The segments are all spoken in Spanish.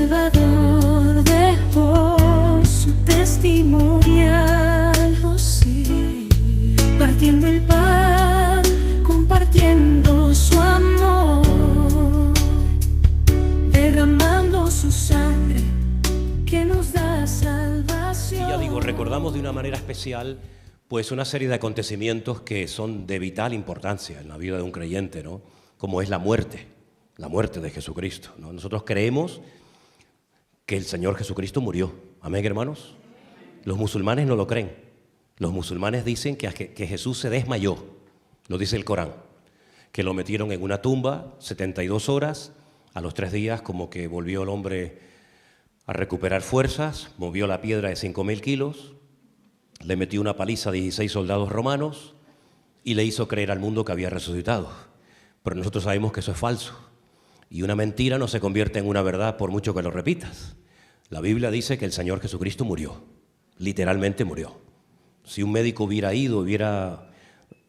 Salvador dejó su testimonial, oh sí, partiendo el pan, compartiendo su amor, derramando su sangre que nos da salvación. Y ya digo, recordamos de una manera especial pues una serie de acontecimientos que son de vital importancia en la vida de un creyente, ¿no? Como es la muerte de Jesucristo, ¿no? Nosotros creemos que el Señor Jesucristo murió. ¿Amén, hermanos? Los musulmanes no lo creen. Los musulmanes dicen que Jesús se desmayó, lo dice el Corán, que lo metieron en una tumba 72 horas, a los 3 días como que volvió el hombre a recuperar fuerzas, movió la piedra de 5.000 kilos, le metió una paliza a 16 soldados romanos y le hizo creer al mundo que había resucitado. Pero nosotros sabemos que eso es falso. Y una mentira no se convierte en una verdad por mucho que lo repitas. La Biblia dice que el Señor Jesucristo murió, literalmente murió. Si un médico hubiera ido, hubiera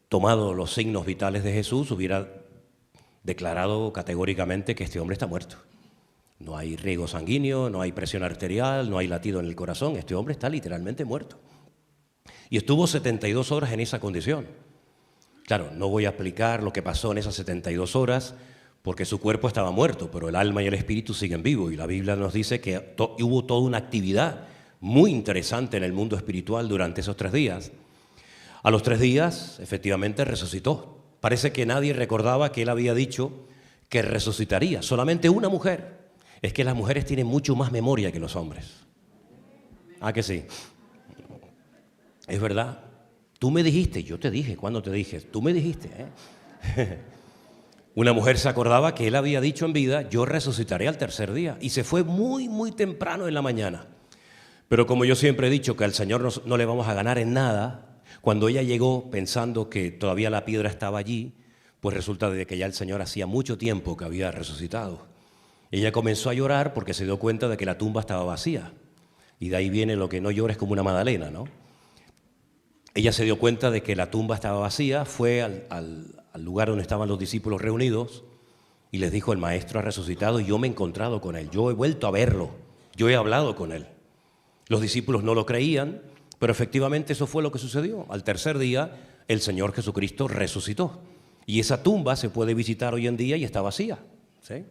tomado los signos vitales de Jesús, hubiera declarado categóricamente que este hombre está muerto. No hay riego sanguíneo, no hay presión arterial, no hay latido en el corazón. Este hombre está literalmente muerto. Y estuvo 72 horas en esa condición. Claro, no voy a explicar lo que pasó en esas 72 horas porque su cuerpo estaba muerto, pero el alma y el espíritu siguen vivos. Y la Biblia nos dice que hubo toda una actividad muy interesante en el mundo espiritual durante esos 3 días. A los 3 días, efectivamente, resucitó. Parece que nadie recordaba que él había dicho que resucitaría. Solamente una mujer. Es que las mujeres tienen mucho más memoria que los hombres. ¿Ah, que sí? Es verdad. Tú me dijiste, yo te dije, ¿cuándo te dije? Tú me dijiste, ¿eh? Una mujer se acordaba que él había dicho en vida, yo resucitaré al 3er día. Y se fue muy, muy temprano en la mañana. Pero como yo siempre he dicho que al Señor no le vamos a ganar en nada, cuando ella llegó pensando que todavía la piedra estaba allí, pues resulta de que ya el Señor hacía mucho tiempo que había resucitado. Ella comenzó a llorar porque se dio cuenta de que la tumba estaba vacía. Y de ahí viene lo que no llores como una Magdalena, ¿no? Ella se dio cuenta de que la tumba estaba vacía, fue al lugar donde estaban los discípulos reunidos y les dijo, el maestro ha resucitado y yo me he encontrado con él, yo he vuelto a verlo, yo he hablado con él. Los discípulos no lo creían, pero efectivamente eso fue lo que sucedió. Al 3er día el Señor Jesucristo resucitó y esa tumba se puede visitar hoy en día y está vacía, ¿sí?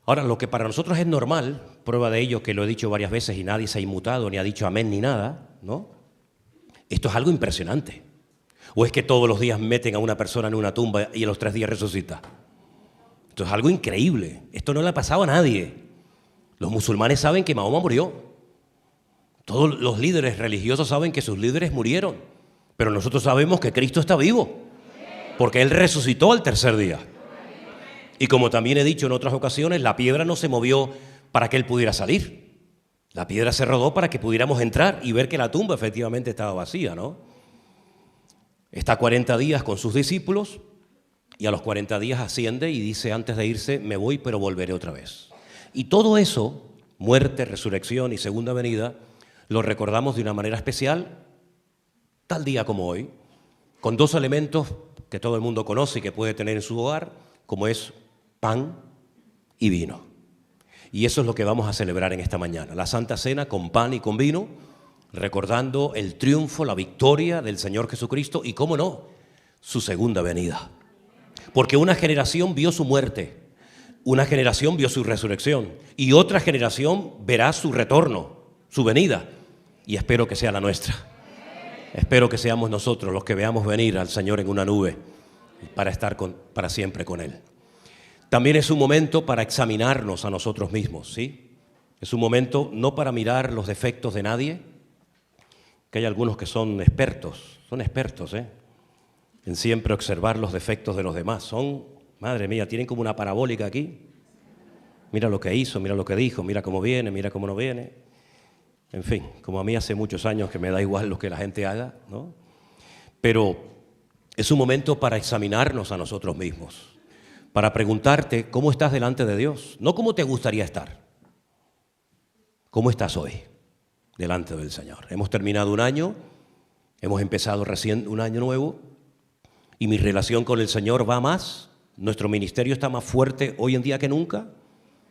Ahora, lo que para nosotros es normal, prueba de ello que lo he dicho varias veces y nadie se ha inmutado ni ha dicho amén ni nada, ¿no? Esto es algo impresionante. ¿O es que todos los días meten a una persona en una tumba y a los 3 días resucita? Esto es algo increíble. Esto no le ha pasado a nadie. Los musulmanes saben que Mahoma murió. Todos los líderes religiosos saben que sus líderes murieron. Pero nosotros sabemos que Cristo está vivo. Porque Él resucitó al 3er día. Y como también he dicho en otras ocasiones, la piedra no se movió para que Él pudiera salir. La piedra se rodó para que pudiéramos entrar y ver que la tumba efectivamente estaba vacía, ¿no? Está 40 días con sus discípulos y a los 40 días asciende y dice antes de irse, me voy pero volveré otra vez. Y todo eso, muerte, resurrección y segunda venida, lo recordamos de una manera especial, tal día como hoy, con 2 elementos que todo el mundo conoce y que puede tener en su hogar, como es pan y vino. Y eso es lo que vamos a celebrar en esta mañana, la Santa Cena con pan y con vino, recordando el triunfo, la victoria del Señor Jesucristo y, cómo no, su segunda venida. Porque una generación vio su muerte, una generación vio su resurrección y otra generación verá su retorno, su venida. Y espero que sea la nuestra. Espero que seamos nosotros los que veamos venir al Señor en una nube para estar para siempre con Él. También es un momento para examinarnos a nosotros mismos, ¿sí? Es un momento no para mirar los defectos de nadie, que hay algunos que son expertos, en siempre observar los defectos de los demás. Madre mía, tienen como una parabólica aquí. Mira lo que hizo, mira lo que dijo, mira cómo viene, mira cómo no viene. En fin, como a mí hace muchos años que me da igual lo que la gente haga, ¿no? Pero es un momento para examinarnos a nosotros mismos. Para preguntarte cómo estás delante de Dios, no cómo te gustaría estar. ¿Cómo estás hoy delante del Señor? Hemos terminado un año, hemos empezado recién un año nuevo y mi relación con el Señor va más, nuestro ministerio está más fuerte hoy en día que nunca.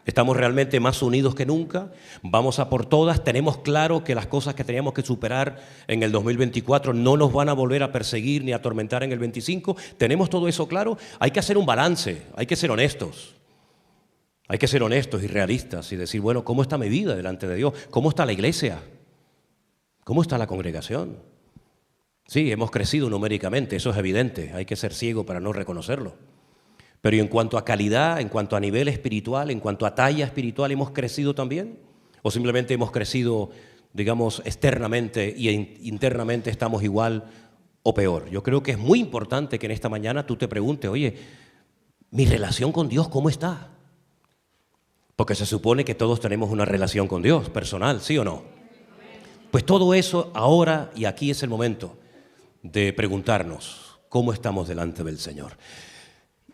Estamos realmente más unidos que nunca, vamos a por todas, tenemos claro que las cosas que teníamos que superar en el 2024 no nos van a volver a perseguir ni a atormentar en el 25, tenemos todo eso claro, hay que hacer un balance, hay que ser honestos y realistas y decir, bueno, ¿cómo está mi vida delante de Dios? ¿Cómo está la iglesia? ¿Cómo está la congregación? Sí, hemos crecido numéricamente, eso es evidente, hay que ser ciego para no reconocerlo. Pero en cuanto a calidad, en cuanto a nivel espiritual, en cuanto a talla espiritual, ¿hemos crecido también? ¿O simplemente hemos crecido, digamos, externamente y internamente estamos igual o peor? Yo creo que es muy importante que en esta mañana tú te preguntes, oye, ¿mi relación con Dios cómo está? Porque se supone que todos tenemos una relación con Dios personal, ¿sí o no? Pues todo eso ahora y aquí es el momento de preguntarnos cómo estamos delante del Señor.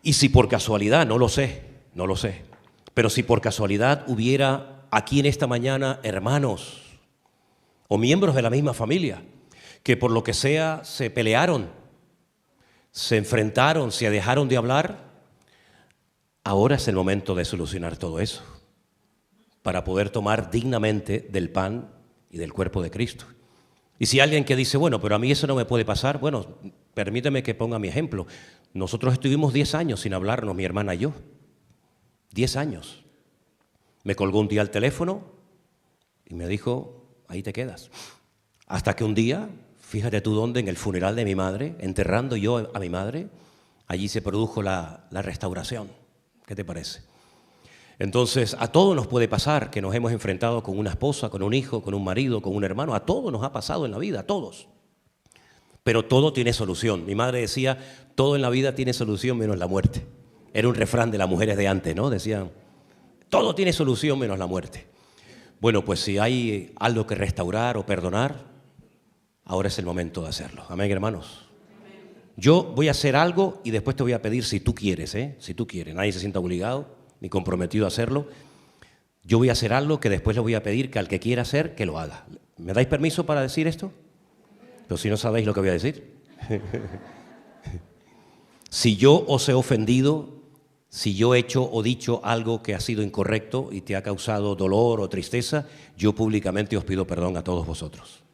Y si por casualidad, no lo sé, pero si por casualidad hubiera aquí en esta mañana hermanos o miembros de la misma familia que por lo que sea se pelearon, se enfrentaron, se dejaron de hablar, ahora es el momento de solucionar todo eso para poder tomar dignamente del pan y del cuerpo de Cristo. Y si alguien que dice, bueno, pero a mí eso no me puede pasar, bueno, permíteme que ponga mi ejemplo. Nosotros estuvimos 10 años sin hablarnos, mi hermana y yo. 10 años. Me colgó un día el teléfono y me dijo, ahí te quedas. Hasta que un día, fíjate tú dónde, en el funeral de mi madre, enterrando yo a mi madre, allí se produjo la restauración. ¿Qué te parece? Entonces, a todos nos puede pasar que nos hemos enfrentado con una esposa, con un hijo, con un marido, con un hermano. A todos nos ha pasado en la vida, a todos. Pero todo tiene solución. Mi madre decía, todo en la vida tiene solución menos la muerte. Era un refrán de las mujeres de antes, ¿no? Decían, todo tiene solución menos la muerte. Bueno, pues si hay algo que restaurar o perdonar, ahora es el momento de hacerlo. Amén, hermanos. Yo voy a hacer algo y después te voy a pedir si tú quieres, si tú quieres. Nadie se sienta obligado ni comprometido a hacerlo. Yo voy a hacer algo que después le voy a pedir que al que quiera hacer, que lo haga. ¿Me dais permiso para decir esto? Pero si no sabéis lo que voy a decir. Si yo os he ofendido, si yo he hecho o dicho algo que ha sido incorrecto y te ha causado dolor o tristeza, yo públicamente os pido perdón a todos vosotros.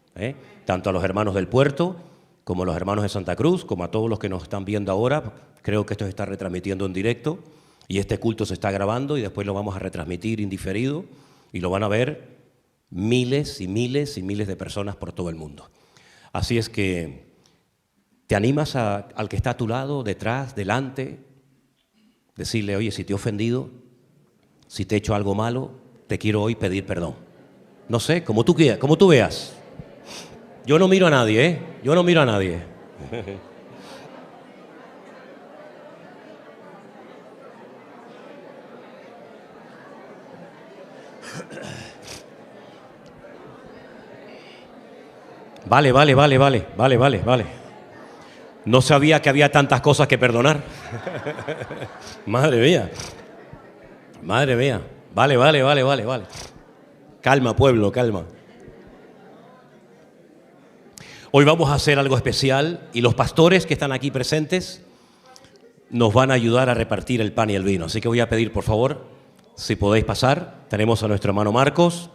Tanto a los hermanos del puerto, como a los hermanos de Santa Cruz, como a todos los que nos están viendo ahora. Creo que esto se está retransmitiendo en directo y este culto se está grabando y después lo vamos a retransmitir indiferido y lo van a ver miles y miles y miles de personas por todo el mundo. Así es que te animas al que está a tu lado, detrás, delante, decirle, oye, si te he ofendido, si te he hecho algo malo, te quiero hoy pedir perdón. No sé, como tú quieras, como tú veas. Yo no miro a nadie, Yo no miro a nadie. Vale. No sabía que había tantas cosas que perdonar. Madre mía. Vale. Calma, pueblo, calma. Hoy vamos a hacer algo especial y los pastores que están aquí presentes nos van a ayudar a repartir el pan y el vino. Así que voy a pedir, por favor, si podéis pasar. Tenemos a nuestro hermano Marcos,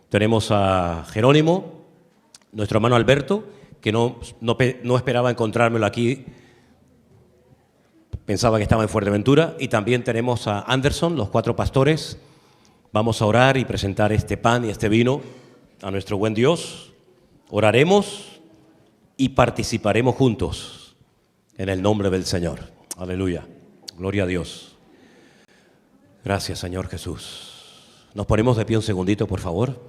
tenemos a Jerónimo, nuestro hermano Alberto, que no esperaba encontrármelo aquí, pensaba que estaba en Fuerteventura, y también tenemos a Anderson, los 4 pastores. Vamos a orar y presentar este pan y este vino a nuestro buen Dios. Oraremos y participaremos juntos en el nombre del Señor. Aleluya. Gloria a Dios. Gracias, Señor Jesús. Nos ponemos de pie un segundito, por favor.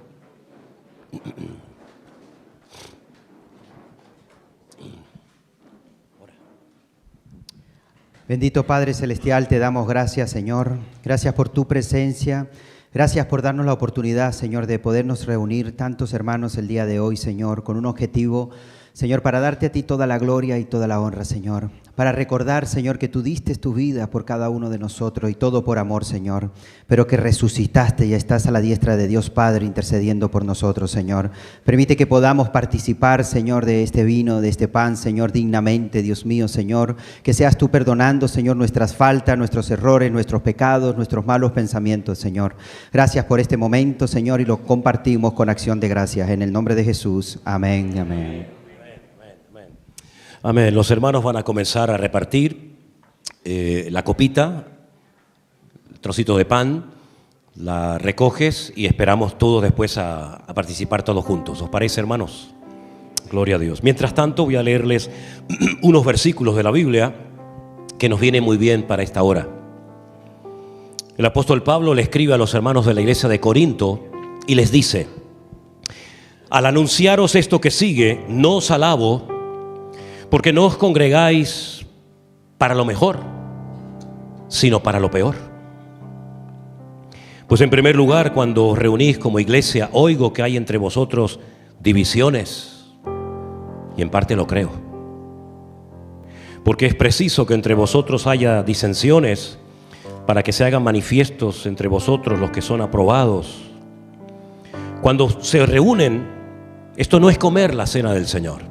Bendito Padre Celestial, te damos gracias, Señor. Gracias por tu presencia. Gracias por darnos la oportunidad, Señor, de podernos reunir tantos hermanos el día de hoy, Señor, con un objetivo, Señor, para darte a ti toda la gloria y toda la honra, Señor. para recordar, Señor, que tú diste tu vida por cada uno de nosotros y todo por amor, Señor, pero que resucitaste y estás a la diestra de Dios Padre intercediendo por nosotros, Señor. Permite que podamos participar, Señor, de este vino, de este pan, Señor, dignamente, Dios mío, Señor, que seas tú perdonando, Señor, nuestras faltas, nuestros errores, nuestros pecados, nuestros malos pensamientos, Señor. Gracias por este momento, Señor, y lo compartimos con acción de gracias. En el nombre de Jesús. Amén, amén. Amén. Los hermanos van a comenzar a repartir la copita, el trocito de pan, la recoges y esperamos todos después a participar todos juntos. ¿Os parece, hermanos? Gloria a Dios. Mientras tanto, voy a leerles unos versículos de la Biblia que nos vienen muy bien para esta hora. El apóstol Pablo le escribe a los hermanos de la iglesia de Corinto y les dice: al anunciaros esto que sigue, no os alabo, porque no os congregáis para lo mejor, sino para lo peor. Pues en primer lugar, cuando os reunís como iglesia, oigo que hay entre vosotros divisiones, y en parte lo creo. Porque es preciso que entre vosotros haya disensiones, para que se hagan manifiestos entre vosotros los que son aprobados. Cuando se reúnen, esto no es comer la cena del Señor.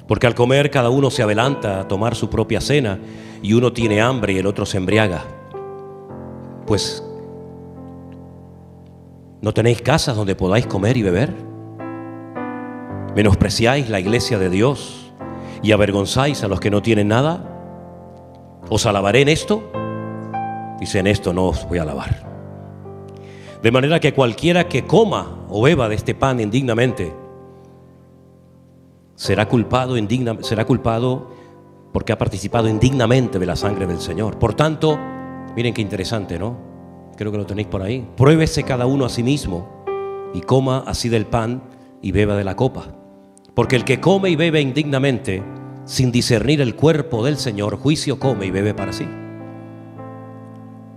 Porque al comer cada uno se adelanta a tomar su propia cena y uno tiene hambre y el otro se embriaga. Pues, ¿no tenéis casas donde podáis comer y beber? ¿Menospreciáis la iglesia de Dios y avergonzáis a los que no tienen nada? ¿Os alabaré en esto? Dice: en esto no os voy a alabar. De manera que cualquiera que coma o beba de este pan indignamente será culpado porque ha participado indignamente de la sangre del Señor. Por tanto, miren qué interesante, ¿no? Creo que lo tenéis por ahí. Pruébese cada uno a sí mismo y coma así del pan y beba de la copa. Porque el que come y bebe indignamente, sin discernir el cuerpo del Señor, juicio come y bebe para sí.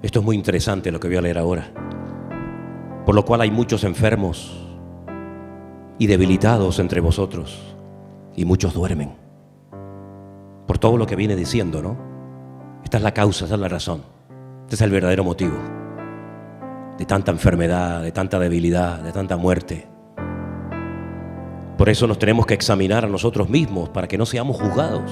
Esto es muy interesante lo que voy a leer ahora. Por lo cual hay muchos enfermos y debilitados entre vosotros, y muchos duermen. Por todo lo que viene diciendo, ¿no? Esta es la causa, esta es la razón. Este es el verdadero motivo de tanta enfermedad, de tanta debilidad, de tanta muerte. Por eso nos tenemos que examinar a nosotros mismos para que no seamos juzgados.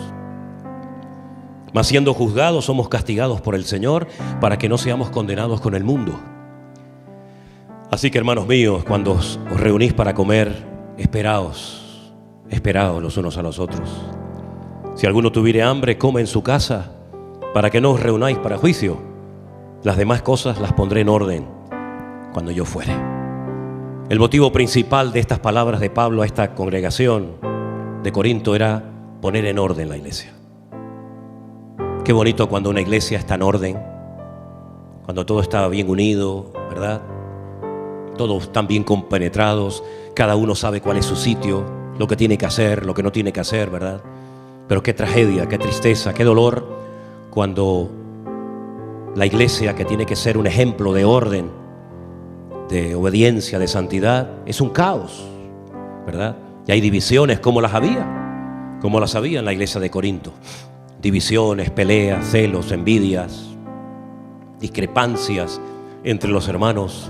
Mas siendo juzgados somos castigados por el Señor para que no seamos condenados con el mundo. Así que, hermanos míos, cuando os reunís para comer, esperaos los unos a los otros. Si alguno tuviere hambre, come en su casa, para que no os reunáis para juicio. Las demás cosas las pondré en orden cuando yo fuere. El motivo principal de estas palabras de Pablo a esta congregación de Corinto era poner en orden la iglesia. Qué bonito cuando una iglesia está en orden, cuando todo está bien unido, ¿verdad? Todos están bien compenetrados, cada uno sabe cuál es su sitio, lo que tiene que hacer, lo que no tiene que hacer, ¿verdad? Pero qué tragedia, qué tristeza, qué dolor cuando la iglesia, que tiene que ser un ejemplo de orden, de obediencia, de santidad, es un caos, ¿verdad? Y hay divisiones como las había en la iglesia de Corinto. Divisiones, peleas, celos, envidias, discrepancias entre los hermanos.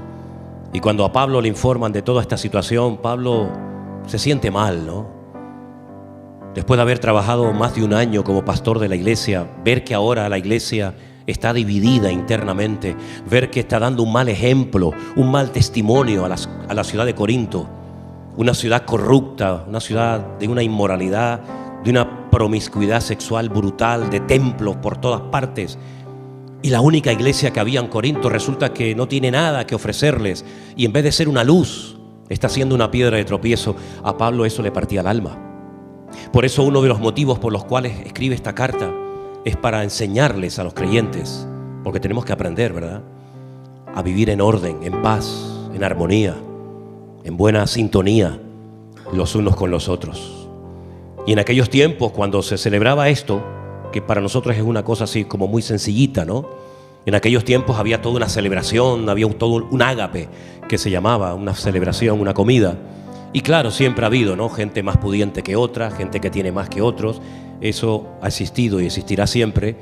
Y cuando a Pablo le informan de toda esta situación, Pablo se siente mal, ¿no? Después de haber trabajado más de un año como pastor de la iglesia, ver que ahora la iglesia está dividida internamente, ver que está dando un mal ejemplo, un mal testimonio a la ciudad de Corinto, una ciudad corrupta, una ciudad de una inmoralidad, de una promiscuidad sexual brutal, de templos por todas partes. Y la única iglesia que había en Corinto resulta que no tiene nada que ofrecerles, y en vez de ser una luz, está siendo una piedra de tropiezo. A Pablo eso le partía el alma. Por eso uno de los motivos por los cuales escribe esta carta es para enseñarles a los creyentes, porque tenemos que aprender, ¿verdad?, a vivir en orden, en paz, en armonía, en buena sintonía los unos con los otros. Y en aquellos tiempos, cuando se celebraba esto, que para nosotros es una cosa así como muy sencillita, ¿no? En aquellos tiempos había toda una celebración, había todo un ágape que se llamaba, una celebración, una comida. Y claro, siempre ha habido, ¿no?, gente más pudiente que otra, gente que tiene más que otros, eso ha existido y existirá siempre.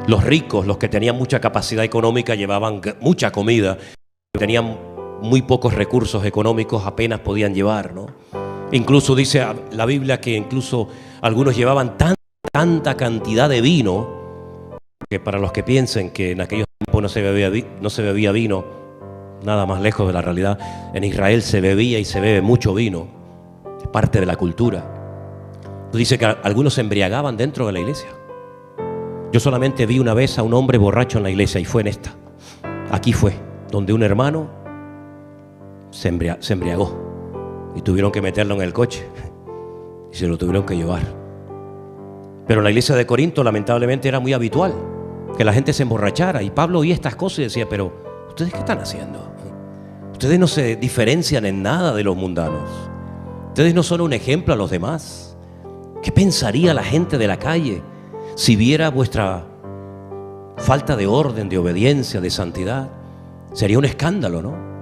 Los ricos, los que tenían mucha capacidad económica, llevaban mucha comida. Tenían muy pocos recursos económicos, apenas podían llevar, ¿no? Incluso dice la Biblia que incluso algunos llevaban tanta cantidad de vino, que para los que piensen que en aquellos tiempos no se bebía vino, nada más lejos de la realidad. En Israel se bebía y se bebe mucho vino, es parte de la cultura. Dice que algunos se embriagaban dentro de la iglesia. Yo solamente vi una vez a un hombre borracho en la iglesia y fue en esta. Aquí fue, donde un hermano se embriagó y tuvieron que meterlo en el coche y se lo tuvieron que llevar. Pero en la iglesia de Corinto lamentablemente era muy habitual que la gente se emborrachara, y Pablo oía estas cosas y decía: pero ¿ustedes qué están haciendo? Ustedes no se diferencian en nada de los mundanos. Ustedes no son un ejemplo a los demás. ¿Qué pensaría la gente de la calle si viera vuestra falta de orden, de obediencia, de santidad? Sería un escándalo, ¿no?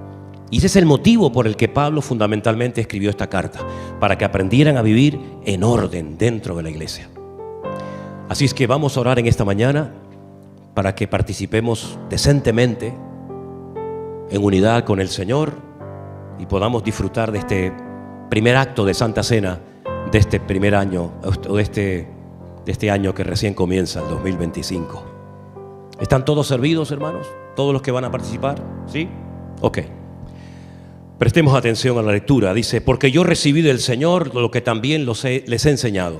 Y ese es el motivo por el que Pablo fundamentalmente escribió esta carta, para que aprendieran a vivir en orden dentro de la iglesia. Así es que vamos a orar en esta mañana para que participemos decentemente, en unidad con el Señor, y podamos disfrutar de este primer acto de Santa Cena de este primer año, o de este año que recién comienza, el 2025. ¿Están todos servidos, hermanos? ¿Todos los que van a participar? ¿Sí? Ok. Prestemos atención a la lectura. Dice: porque yo recibí del Señor lo que también les he enseñado.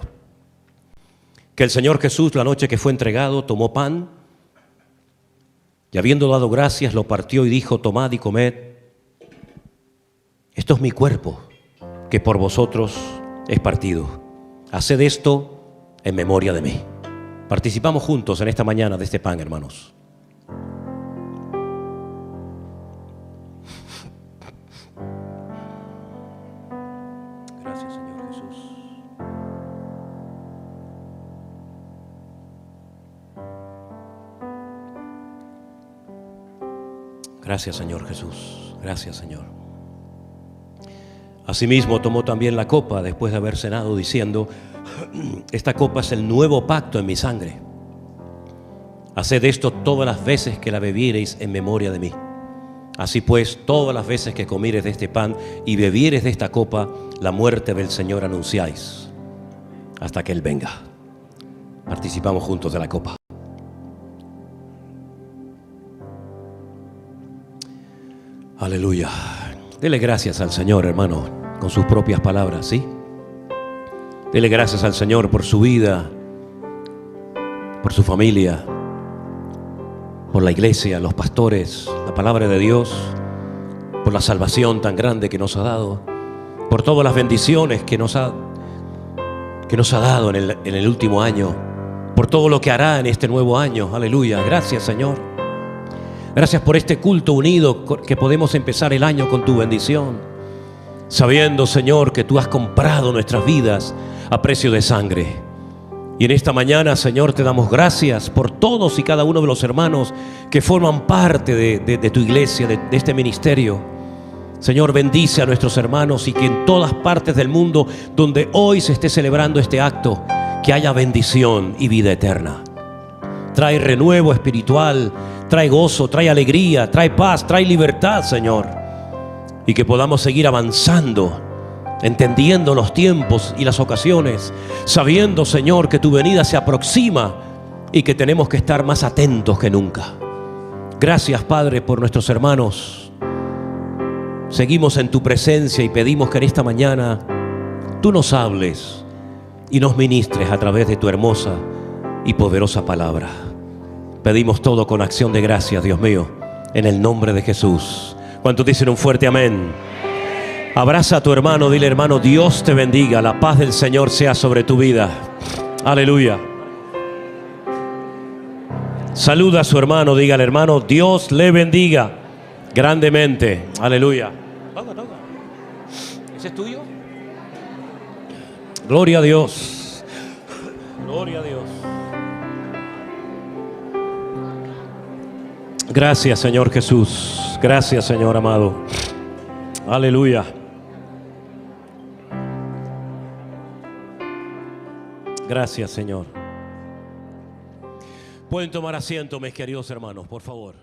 Que el Señor Jesús, la noche que fue entregado, tomó pan y, habiendo dado gracias, lo partió y dijo: tomad y comed. Esto es mi cuerpo, que por vosotros es partido. Haced esto en memoria de mí. Participamos juntos en esta mañana de este pan, hermanos. Gracias, Señor Jesús. Gracias, Señor Jesús. Gracias, Señor. Asimismo tomó también la copa después de haber cenado, diciendo: esta copa es el nuevo pacto en mi sangre. Haced esto todas las veces que la bebiereis en memoria de mí. Así pues, todas las veces que comiereis de este pan y bebiereis de esta copa, la muerte del Señor anunciáis, hasta que Él venga. Participamos juntos de la copa. Aleluya. Dele gracias al Señor, hermano, con sus propias palabras, ¿sí? Dele gracias al Señor por su vida, por su familia, por la iglesia, los pastores, la palabra de Dios, por la salvación tan grande que nos ha dado, por todas las bendiciones que nos ha dado en el último año, por todo lo que hará en este nuevo año. Aleluya. Gracias, Señor. Gracias por este culto unido, que podemos empezar el año con tu bendición, sabiendo, Señor, que tú has comprado nuestras vidas a precio de sangre. Y en esta mañana, Señor, te damos gracias por todos y cada uno de los hermanos que forman parte de tu iglesia, de este ministerio. Señor, bendice a nuestros hermanos, y que en todas partes del mundo donde hoy se esté celebrando este acto, que haya bendición y vida eterna. Trae renuevo espiritual, trae gozo, trae alegría, trae paz, trae libertad, Señor. Y que podamos seguir avanzando, entendiendo los tiempos y las ocasiones, sabiendo, Señor, que tu venida se aproxima y que tenemos que estar más atentos que nunca. Gracias, Padre, por nuestros hermanos. Seguimos en tu presencia y pedimos que en esta mañana tú nos hables y nos ministres a través de tu hermosa y poderosa palabra. Pedimos todo con acción de gracias, Dios mío, en el nombre de Jesús. ¿Cuántos dicen un fuerte amén? Abraza a tu hermano, dile: hermano, Dios te bendiga, la paz del Señor sea sobre tu vida. Aleluya. Saluda a su hermano, dígale: hermano, Dios le bendiga grandemente. Aleluya. Toca. ¿Ese es tuyo? Gloria a Dios. Gloria a Dios. Gracias, Señor Jesús. Gracias, Señor amado. Aleluya. Gracias, Señor. Pueden tomar asiento, mis queridos hermanos, por favor.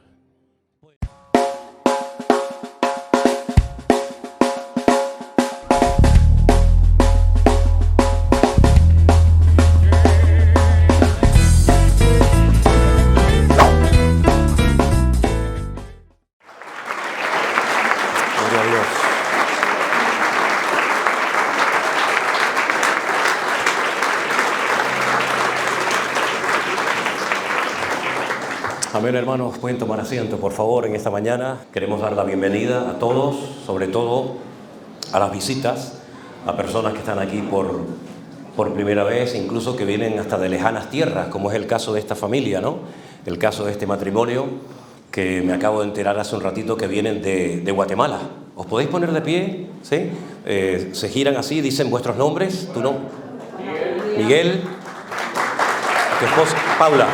Gloria a Dios. Amén, hermanos, pueden tomar asiento, por favor, en esta mañana. Queremos dar la bienvenida a todos, sobre todo a las visitas, a personas que están aquí por primera vez, incluso que vienen hasta de lejanas tierras, como es el caso de esta familia, ¿no? El caso de este matrimonio, que me acabo de enterar hace un ratito que vienen de Guatemala. ¿Os podéis poner de pie? ¿Sí? Se giran así, dicen vuestros nombres. ¿Tu nombre? Miguel. Tu esposa, Paula.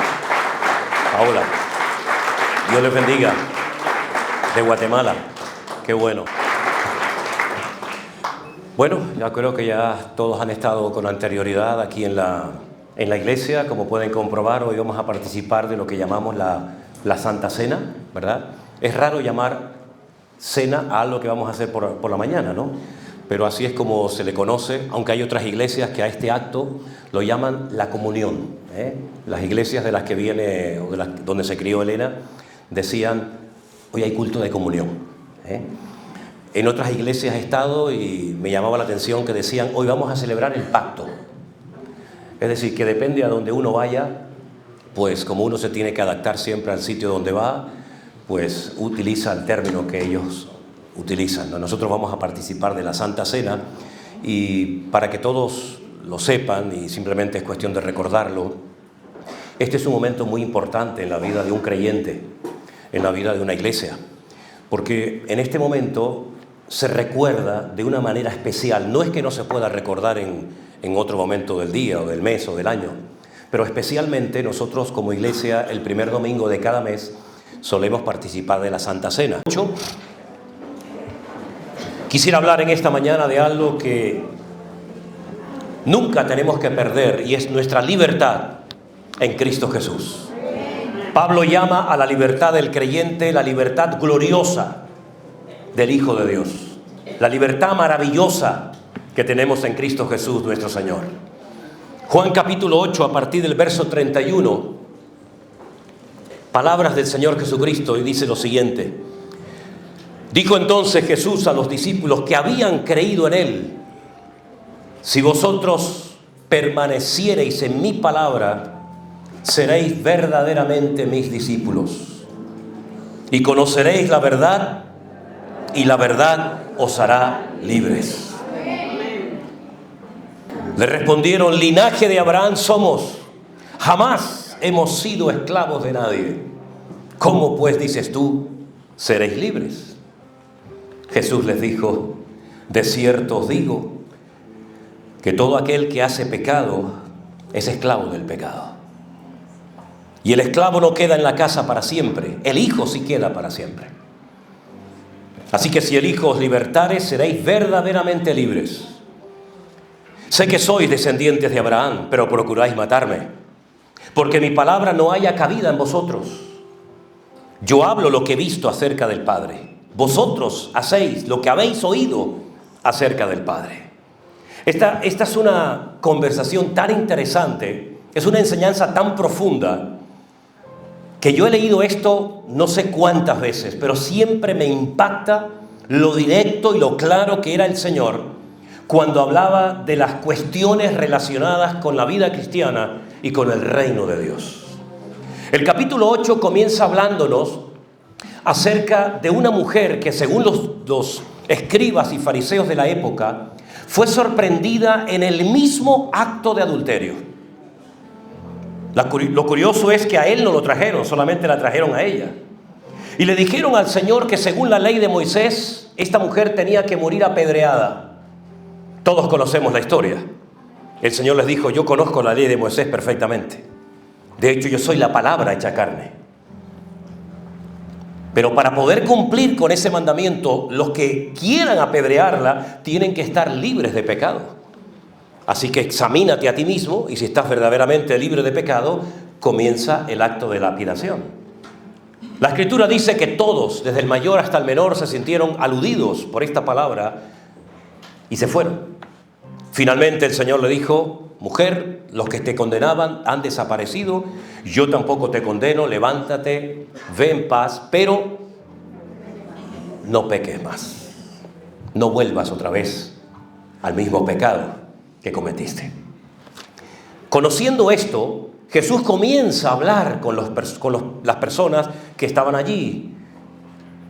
Dios les bendiga. De Guatemala. Qué bueno. Bueno, ya creo que ya todos han estado con anterioridad aquí en la iglesia. Como pueden comprobar, hoy vamos a participar de lo que llamamos la Santa Cena, ¿verdad? Es raro llamar cena a algo que vamos a hacer por la mañana, ¿no? Pero así es como se le conoce, aunque hay otras iglesias que a este acto lo llaman la comunión, ¿eh? Las iglesias de las que viene, o donde se crió Elena, decían, hoy hay culto de comunión, ¿eh? En otras iglesias he estado y me llamaba la atención que decían, hoy vamos a celebrar el pacto. Es decir, que depende a donde uno vaya, pues como uno se tiene que adaptar siempre al sitio donde va, pues utiliza el término que ellos utilizan, ¿no? Nosotros vamos a participar de la Santa Cena y para que todos lo sepan, y simplemente es cuestión de recordarlo, este es un momento muy importante en la vida de un creyente, en la vida de una iglesia, porque en este momento se recuerda de una manera especial. No es que no se pueda recordar en otro momento del día o del mes o del año, pero especialmente nosotros como iglesia el primer domingo de cada mes solemos participar de la Santa Cena. Quisiera hablar en esta mañana de algo que nunca tenemos que perder y es nuestra libertad en Cristo Jesús. Pablo llama a la libertad del creyente la libertad gloriosa del Hijo de Dios, la libertad maravillosa que tenemos en Cristo Jesús nuestro Señor. Juan capítulo 8, a partir del verso 31, palabras del Señor Jesucristo, y dice lo siguiente: dijo entonces Jesús a los discípulos que habían creído en Él, si vosotros permaneciereis en mi palabra, seréis verdaderamente mis discípulos, y conoceréis la verdad, y la verdad os hará libres. Le respondieron, linaje de Abraham somos, jamás hemos sido esclavos de nadie. ¿Cómo pues dices tú, seréis libres? Jesús les dijo, de cierto os digo, que todo aquel que hace pecado es esclavo del pecado. Y el esclavo no queda en la casa para siempre, el Hijo sí queda para siempre. Así que si el Hijo os libertare, seréis verdaderamente libres. Sé que sois descendientes de Abraham, pero procuráis matarme, porque mi palabra no haya cabida en vosotros. Yo hablo lo que he visto acerca del Padre. Vosotros hacéis lo que habéis oído acerca del Padre. Esta es una conversación tan interesante, es una enseñanza tan profunda, que yo he leído esto no sé cuántas veces, pero siempre me impacta lo directo y lo claro que era el Señor cuando hablaba de las cuestiones relacionadas con la vida cristiana y con el reino de Dios. El capítulo 8 comienza hablándonos acerca de una mujer que, según los escribas y fariseos de la época, fue sorprendida en el mismo acto de adulterio. Lo curioso es que a él no lo trajeron, solamente la trajeron a ella. Y le dijeron al Señor que según la ley de Moisés, esta mujer tenía que morir apedreada. Todos conocemos la historia. El Señor les dijo, yo conozco la ley de Moisés perfectamente. De hecho, yo soy la palabra hecha carne. Pero para poder cumplir con ese mandamiento, los que quieran apedrearla tienen que estar libres de pecado. Así que examínate a ti mismo y si estás verdaderamente libre de pecado, comienza el acto de lapidación. La Escritura dice que todos, desde el mayor hasta el menor, se sintieron aludidos por esta palabra y se fueron. Finalmente el Señor le dijo: mujer, los que te condenaban han desaparecido, yo tampoco te condeno, levántate, ve en paz, pero no peques más. No vuelvas otra vez al mismo pecado que cometiste. Conociendo esto, Jesús comienza a hablar con las personas que estaban allí.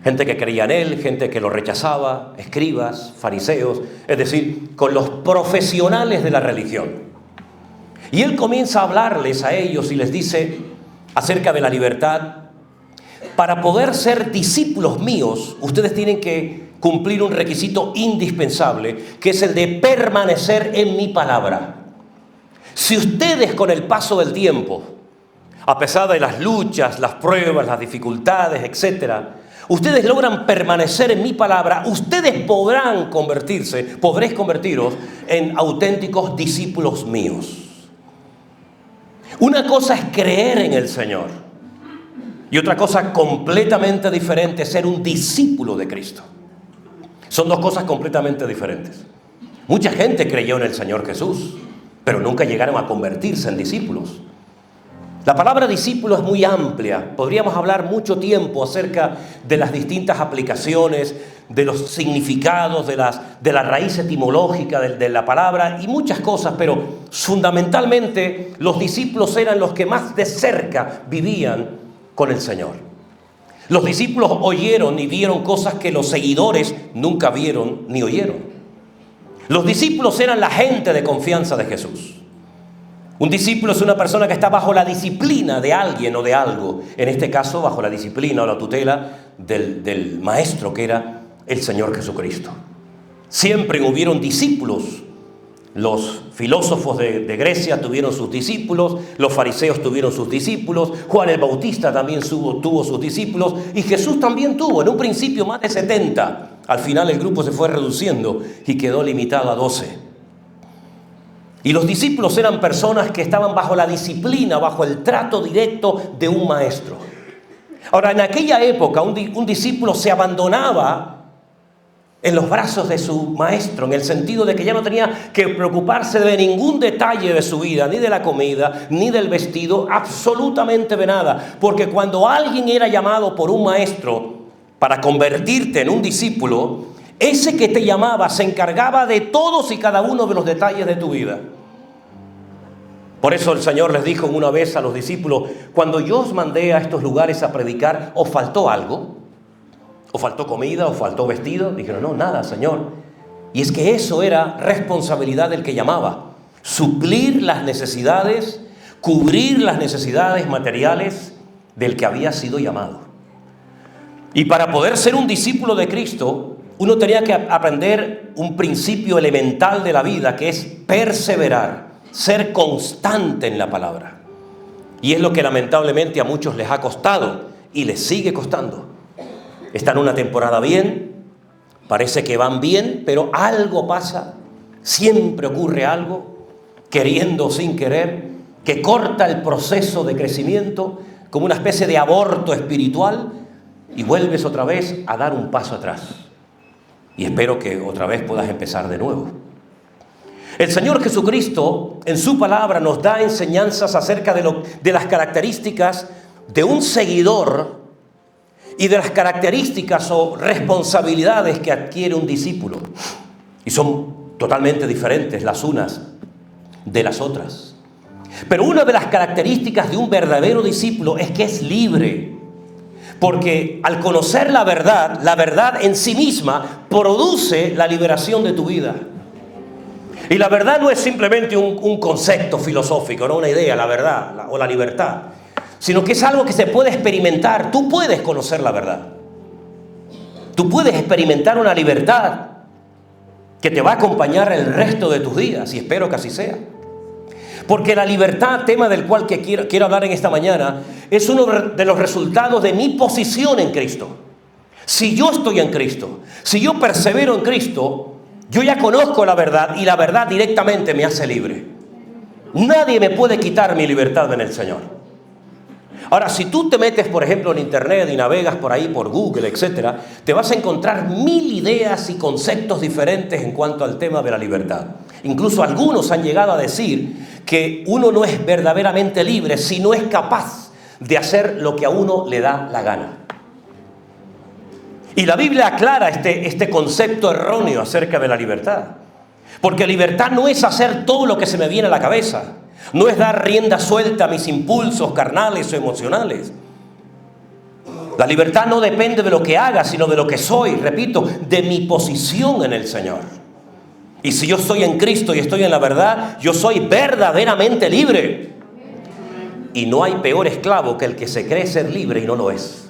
Gente que creía en Él, gente que lo rechazaba, escribas, fariseos, es decir, con los profesionales de la religión. Y Él comienza a hablarles a ellos y les dice acerca de la libertad. Para poder ser discípulos míos, ustedes tienen que cumplir un requisito indispensable, que es el de permanecer en mi palabra. Si ustedes con el paso del tiempo, a pesar de las luchas, las pruebas, las dificultades, etcétera, ustedes logran permanecer en mi palabra, ustedes podréis convertiros en auténticos discípulos míos. Una cosa es creer en el Señor y otra cosa completamente diferente es ser un discípulo de Cristo. Son dos cosas completamente diferentes. Mucha gente creyó en el Señor Jesús, pero nunca llegaron a convertirse en discípulos. La palabra discípulo es muy amplia. Podríamos hablar mucho tiempo acerca de las distintas aplicaciones, de los significados, de la raíz etimológica de la palabra y muchas cosas, pero fundamentalmente los discípulos eran los que más de cerca vivían con el Señor. Los discípulos oyeron y vieron cosas que los seguidores nunca vieron ni oyeron. Los discípulos eran la gente de confianza de Jesús. Un discípulo es una persona que está bajo la disciplina de alguien o de algo. En este caso, bajo la disciplina o la tutela del maestro que era el Señor Jesucristo. Siempre hubieron discípulos. Los filósofos de Grecia tuvieron sus discípulos, los fariseos tuvieron sus discípulos, Juan el Bautista también tuvo sus discípulos y Jesús también tuvo, en un principio más de 70. Al final el grupo se fue reduciendo y quedó limitado a 12. Y los discípulos eran personas que estaban bajo la disciplina, bajo el trato directo de un maestro. Ahora, en aquella época un discípulo se abandonaba en los brazos de su maestro, en el sentido de que ya no tenía que preocuparse de ningún detalle de su vida, ni de la comida, ni del vestido, absolutamente de nada. Porque cuando alguien era llamado por un maestro para convertirte en un discípulo, ese que te llamaba se encargaba de todos y cada uno de los detalles de tu vida. Por eso el Señor les dijo una vez a los discípulos: cuando yo os mandé a estos lugares a predicar, ¿os faltó algo? ¿O faltó comida? ¿O faltó vestido? Dijeron: no, nada, Señor. Y es que eso era responsabilidad del que llamaba. Suplir las necesidades, cubrir las necesidades materiales del que había sido llamado. Y para poder ser un discípulo de Cristo, uno tenía que aprender un principio elemental de la vida, que es perseverar, ser constante en la palabra. Y es lo que lamentablemente a muchos les ha costado y les sigue costando. Están una temporada bien, parece que van bien, pero algo pasa, siempre ocurre algo, queriendo o sin querer, que corta el proceso de crecimiento como una especie de aborto espiritual y vuelves otra vez a dar un paso atrás. Y espero que otra vez puedas empezar de nuevo. El Señor Jesucristo en su palabra nos da enseñanzas acerca de las características de un seguidor y de las características o responsabilidades que adquiere un discípulo. Y son totalmente diferentes las unas de las otras. Pero una de las características de un verdadero discípulo es que es libre. Porque al conocer la verdad en sí misma produce la liberación de tu vida. Y la verdad no es simplemente un concepto filosófico, no una idea, la verdad o la libertad, sino que es algo que se puede experimentar. Tú puedes conocer la verdad. Tú puedes experimentar una libertad que te va a acompañar el resto de tus días, y espero que así sea. Porque la libertad, tema del cual quiero hablar en esta mañana, es uno de los resultados de mi posición en Cristo. Si yo estoy en Cristo, si yo persevero en Cristo, Yo ya conozco la verdad y la verdad directamente me hace libre. Nadie me puede quitar mi libertad en el Señor. Ahora, si tú te metes, por ejemplo, en internet y navegas por ahí, por Google, etcétera, te vas a encontrar 1000 ideas y conceptos diferentes en cuanto al tema de la libertad. Incluso algunos han llegado a decir que uno no es verdaderamente libre si no es capaz de hacer lo que a uno le da la gana. Y la Biblia aclara este concepto erróneo acerca de la libertad. Porque libertad no es hacer todo lo que se me viene a la cabeza. No es dar rienda suelta a mis impulsos carnales o emocionales. La libertad no depende de lo que haga, sino de lo que soy, repito, de mi posición en el Señor. Y si yo estoy en Cristo y estoy en la verdad, yo soy verdaderamente libre. Y no hay peor esclavo que el que se cree ser libre y no lo es.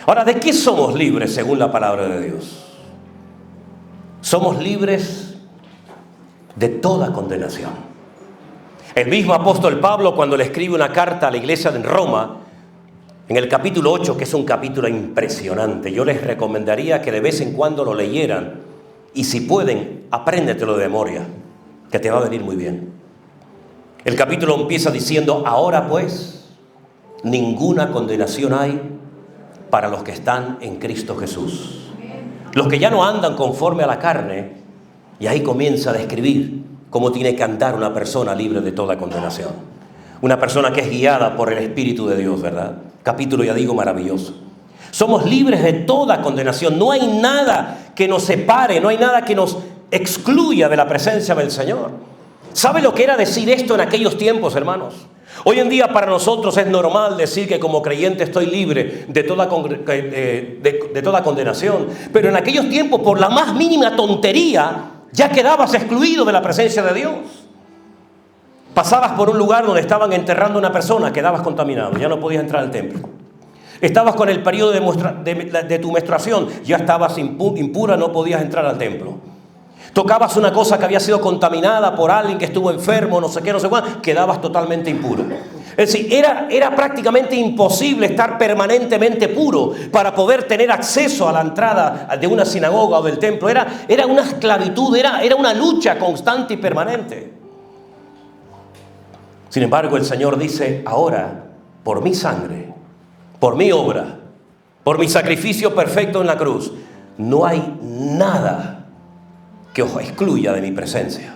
Ahora, ¿de qué somos libres según la palabra de Dios? Somos libres de toda condenación. El mismo apóstol Pablo, cuando le escribe una carta a la iglesia de Roma, en el capítulo 8, que es un capítulo impresionante, yo les recomendaría que de vez en cuando lo leyeran, y si pueden, apréndetelo de memoria, que te va a venir muy bien. El capítulo empieza diciendo: ahora pues, ninguna condenación hay para los que están en Cristo Jesús. Los que ya no andan conforme a la carne. Y ahí comienza a describir cómo tiene que andar una persona libre de toda condenación. Una persona que es guiada por el Espíritu de Dios, ¿verdad? Capítulo, ya digo, maravilloso. Somos libres de toda condenación. No hay nada que nos separe, no hay nada que nos excluya de la presencia del Señor. ¿Sabe lo que era decir esto en aquellos tiempos, hermanos? Hoy en día para nosotros es normal decir que como creyente estoy libre de toda condenación. Pero en aquellos tiempos, por la más mínima tontería, ya quedabas excluido de la presencia de Dios. Pasabas por un lugar donde estaban enterrando a una persona, quedabas contaminado, ya no podías entrar al templo. Estabas con el periodo de tu menstruación, ya estabas impura, no podías entrar al templo. Tocabas una cosa que había sido contaminada por alguien que estuvo enfermo, no sé qué, no sé cuál, quedabas totalmente impuro. Es decir, era prácticamente imposible estar permanentemente puro para poder tener acceso a la entrada de una sinagoga o del templo. Era una esclavitud, era una lucha constante y permanente. Sin embargo, el Señor dice: ahora, por mi sangre, por mi obra, por mi sacrificio perfecto en la cruz, no hay nada que os excluya de mi presencia.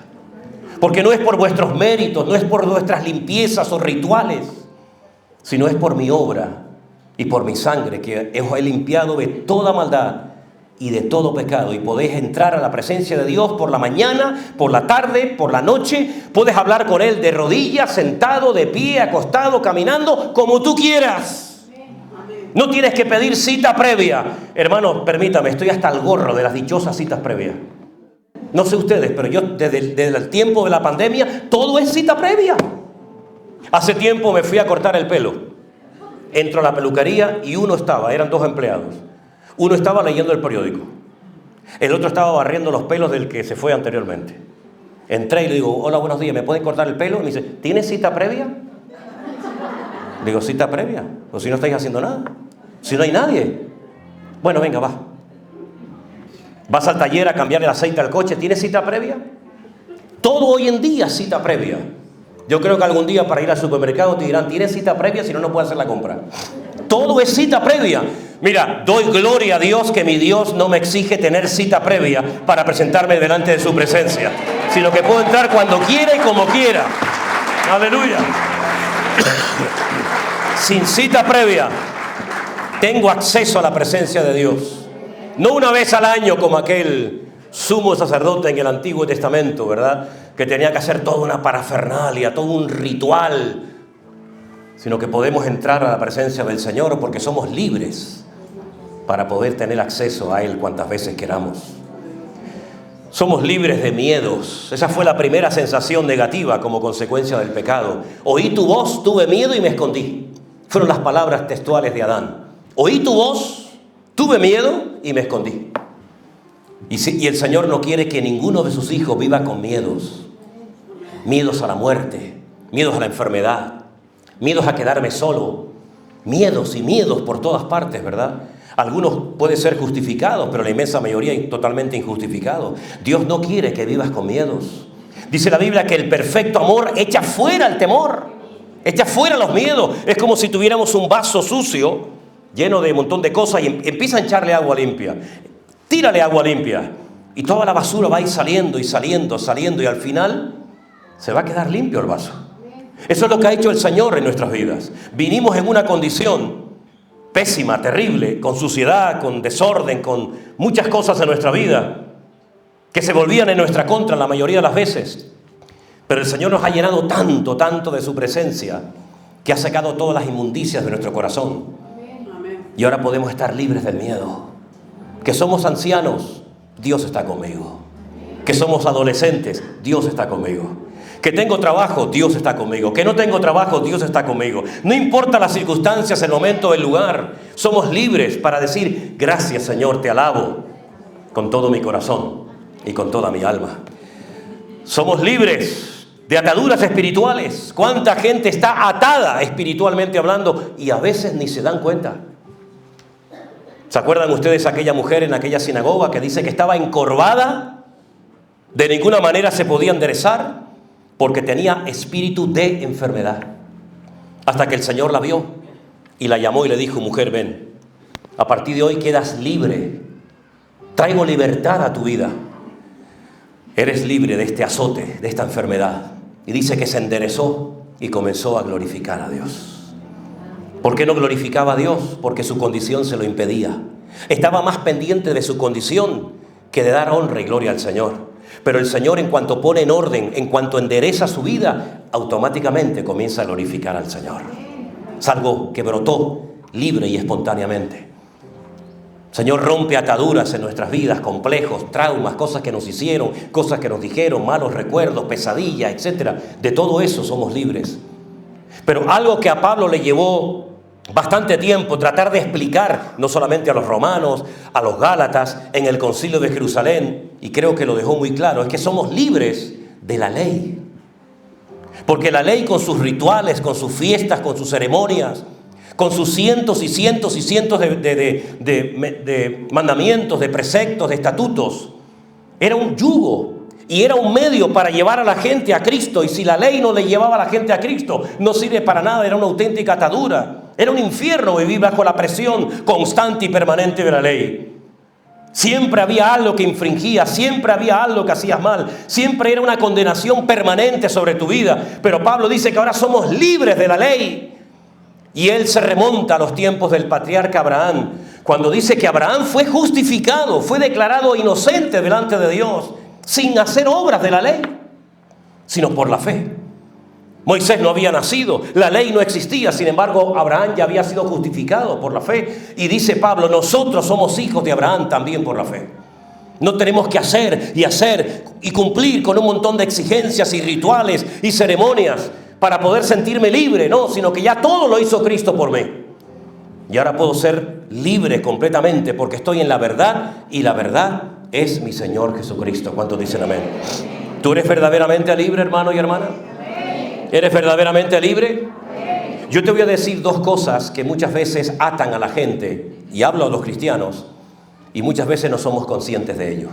Porque no es por vuestros méritos, no es por vuestras limpiezas o rituales, sino es por mi obra y por mi sangre que os he limpiado de toda maldad y de todo pecado. Y podéis entrar a la presencia de Dios por la mañana, por la tarde, por la noche. Puedes hablar con Él de rodillas, sentado, de pie, acostado, caminando, como tú quieras. No tienes que pedir cita previa. Hermano, permítame, estoy hasta el gorro de las dichosas citas previas. No sé ustedes, pero yo desde el tiempo de la pandemia, todo es cita previa. Hace tiempo me fui a cortar el pelo. Entro a la peluquería y eran 2 empleados. Uno estaba leyendo el periódico. El otro estaba barriendo los pelos del que se fue anteriormente. Entré y le digo: hola, buenos días, ¿me pueden cortar el pelo? Y me dice: ¿tienes cita previa? Le digo: ¿cita previa? Pues si no estáis haciendo nada. Si no hay nadie. Bueno, venga, va. Vas al taller a cambiar el aceite al coche, ¿tienes cita previa? Todo hoy en día es cita previa. Yo creo que algún día para ir al supermercado te dirán: ¿tienes cita previa? Si no, no puedes hacer la compra. Todo es cita previa. Mira, doy gloria a Dios que mi Dios no me exige tener cita previa para presentarme delante de su presencia, sino que puedo entrar cuando quiera y como quiera. Aleluya. Sin cita previa tengo acceso a la presencia de Dios. No una vez al año como aquel sumo sacerdote en el Antiguo Testamento, ¿verdad? Que tenía que hacer toda una parafernalia, todo un ritual, sino que podemos entrar a la presencia del Señor porque somos libres para poder tener acceso a Él cuantas veces queramos. Somos libres de miedos. Esa fue la primera sensación negativa como consecuencia del pecado. Oí tu voz, tuve miedo y me escondí. Fueron las palabras textuales de Adán. Oí tu voz, tuve miedo y me escondí. Y el Señor no quiere que ninguno de sus hijos viva con miedos. Miedos a la muerte, miedos a la enfermedad, miedos a quedarme solo. Miedos y miedos por todas partes, ¿verdad? Algunos pueden ser justificados, pero la inmensa mayoría totalmente injustificados. Dios no quiere que vivas con miedos. Dice la Biblia que el perfecto amor echa fuera el temor, echa fuera los miedos. Es como si tuviéramos un vaso sucio, lleno de un montón de cosas, y empieza a echarle agua limpia. Tírale agua limpia. Y toda la basura va a ir saliendo y saliendo, saliendo, y al final se va a quedar limpio el vaso. Eso es lo que ha hecho el Señor en nuestras vidas. Vinimos en una condición pésima, terrible, con suciedad, con desorden, con muchas cosas en nuestra vida que se volvían en nuestra contra la mayoría de las veces. Pero el Señor nos ha llenado tanto, tanto de su presencia, que ha sacado todas las inmundicias de nuestro corazón. Y ahora podemos estar libres del miedo. Que somos ancianos, Dios está conmigo. Que somos adolescentes, Dios está conmigo. Que tengo trabajo, Dios está conmigo. Que no tengo trabajo, Dios está conmigo. No importa las circunstancias, el momento, el lugar. Somos libres para decir, gracias Señor, te alabo con todo mi corazón y con toda mi alma. Somos libres de ataduras espirituales. ¿Cuánta gente está atada espiritualmente hablando y a veces ni se dan cuenta? ¿Se acuerdan ustedes aquella mujer en aquella sinagoga que dice que estaba encorvada? De ninguna manera se podía enderezar porque tenía espíritu de enfermedad. Hasta que el Señor la vio y la llamó y le dijo, mujer, ven, a partir de hoy quedas libre. Traigo libertad a tu vida. Eres libre de este azote, de esta enfermedad. Y dice que se enderezó y comenzó a glorificar a Dios. ¿Por qué no glorificaba a Dios? Porque su condición se lo impedía. Estaba más pendiente de su condición que de dar honra y gloria al Señor. Pero el Señor, en cuanto pone en orden, en cuanto endereza su vida, automáticamente comienza a glorificar al Señor. Es algo que brotó libre y espontáneamente. El Señor rompe ataduras en nuestras vidas, complejos, traumas, cosas que nos hicieron, cosas que nos dijeron, malos recuerdos, pesadillas, etc. De todo eso somos libres. Pero algo que a Pablo le llevó bastante tiempo tratar de explicar, no solamente a los romanos, a los gálatas, en el concilio de Jerusalén, y creo que lo dejó muy claro, es que somos libres de la ley. Porque la ley, con sus rituales, con sus fiestas, con sus ceremonias, con sus cientos y cientos y cientos de mandamientos, de preceptos, de estatutos, era un yugo y era un medio para llevar a la gente a Cristo. Y si la ley no le llevaba a la gente a Cristo, no sirve para nada, era una auténtica atadura. Era un infierno vivir bajo la presión constante y permanente de la ley. Siempre había algo que infringías, siempre había algo que hacías mal, siempre era una condenación permanente sobre tu vida. Pero Pablo dice que ahora somos libres de la ley. Y él se remonta a los tiempos del patriarca Abraham, cuando dice que Abraham fue justificado, fue declarado inocente delante de Dios, sin hacer obras de la ley, sino por la fe. Moisés no había nacido, la ley no existía, sin embargo Abraham ya había sido justificado por la fe. Y dice Pablo, nosotros somos hijos de Abraham también por la fe. No tenemos que hacer y cumplir con un montón de exigencias y rituales y ceremonias para poder sentirme libre, no, sino que ya todo lo hizo Cristo por mí. Y ahora puedo ser libre completamente porque estoy en la verdad y la verdad es mi Señor Jesucristo. ¿Cuántos dicen amén? ¿Tú eres verdaderamente libre, hermano y hermana? ¿Eres verdaderamente libre? Yo te voy a decir dos cosas que muchas veces atan a la gente, y hablo a los cristianos, y muchas veces no somos conscientes de ello.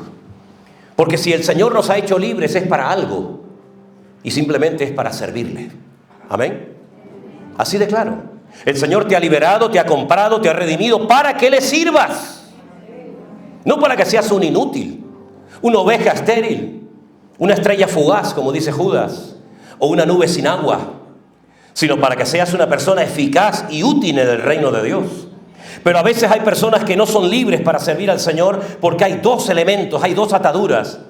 Porque si el Señor nos ha hecho libres es para algo, y simplemente es para servirle. Amén. Así de claro. El Señor te ha liberado, te ha comprado, te ha redimido para que le sirvas. No para que seas un inútil, una oveja estéril, una estrella fugaz, como dice Judas, o una nube sin agua, sino para que seas una persona eficaz y útil en el reino de Dios. Pero a veces hay personas que no son libres para servir al Señor porque hay dos elementos, hay dos ataduras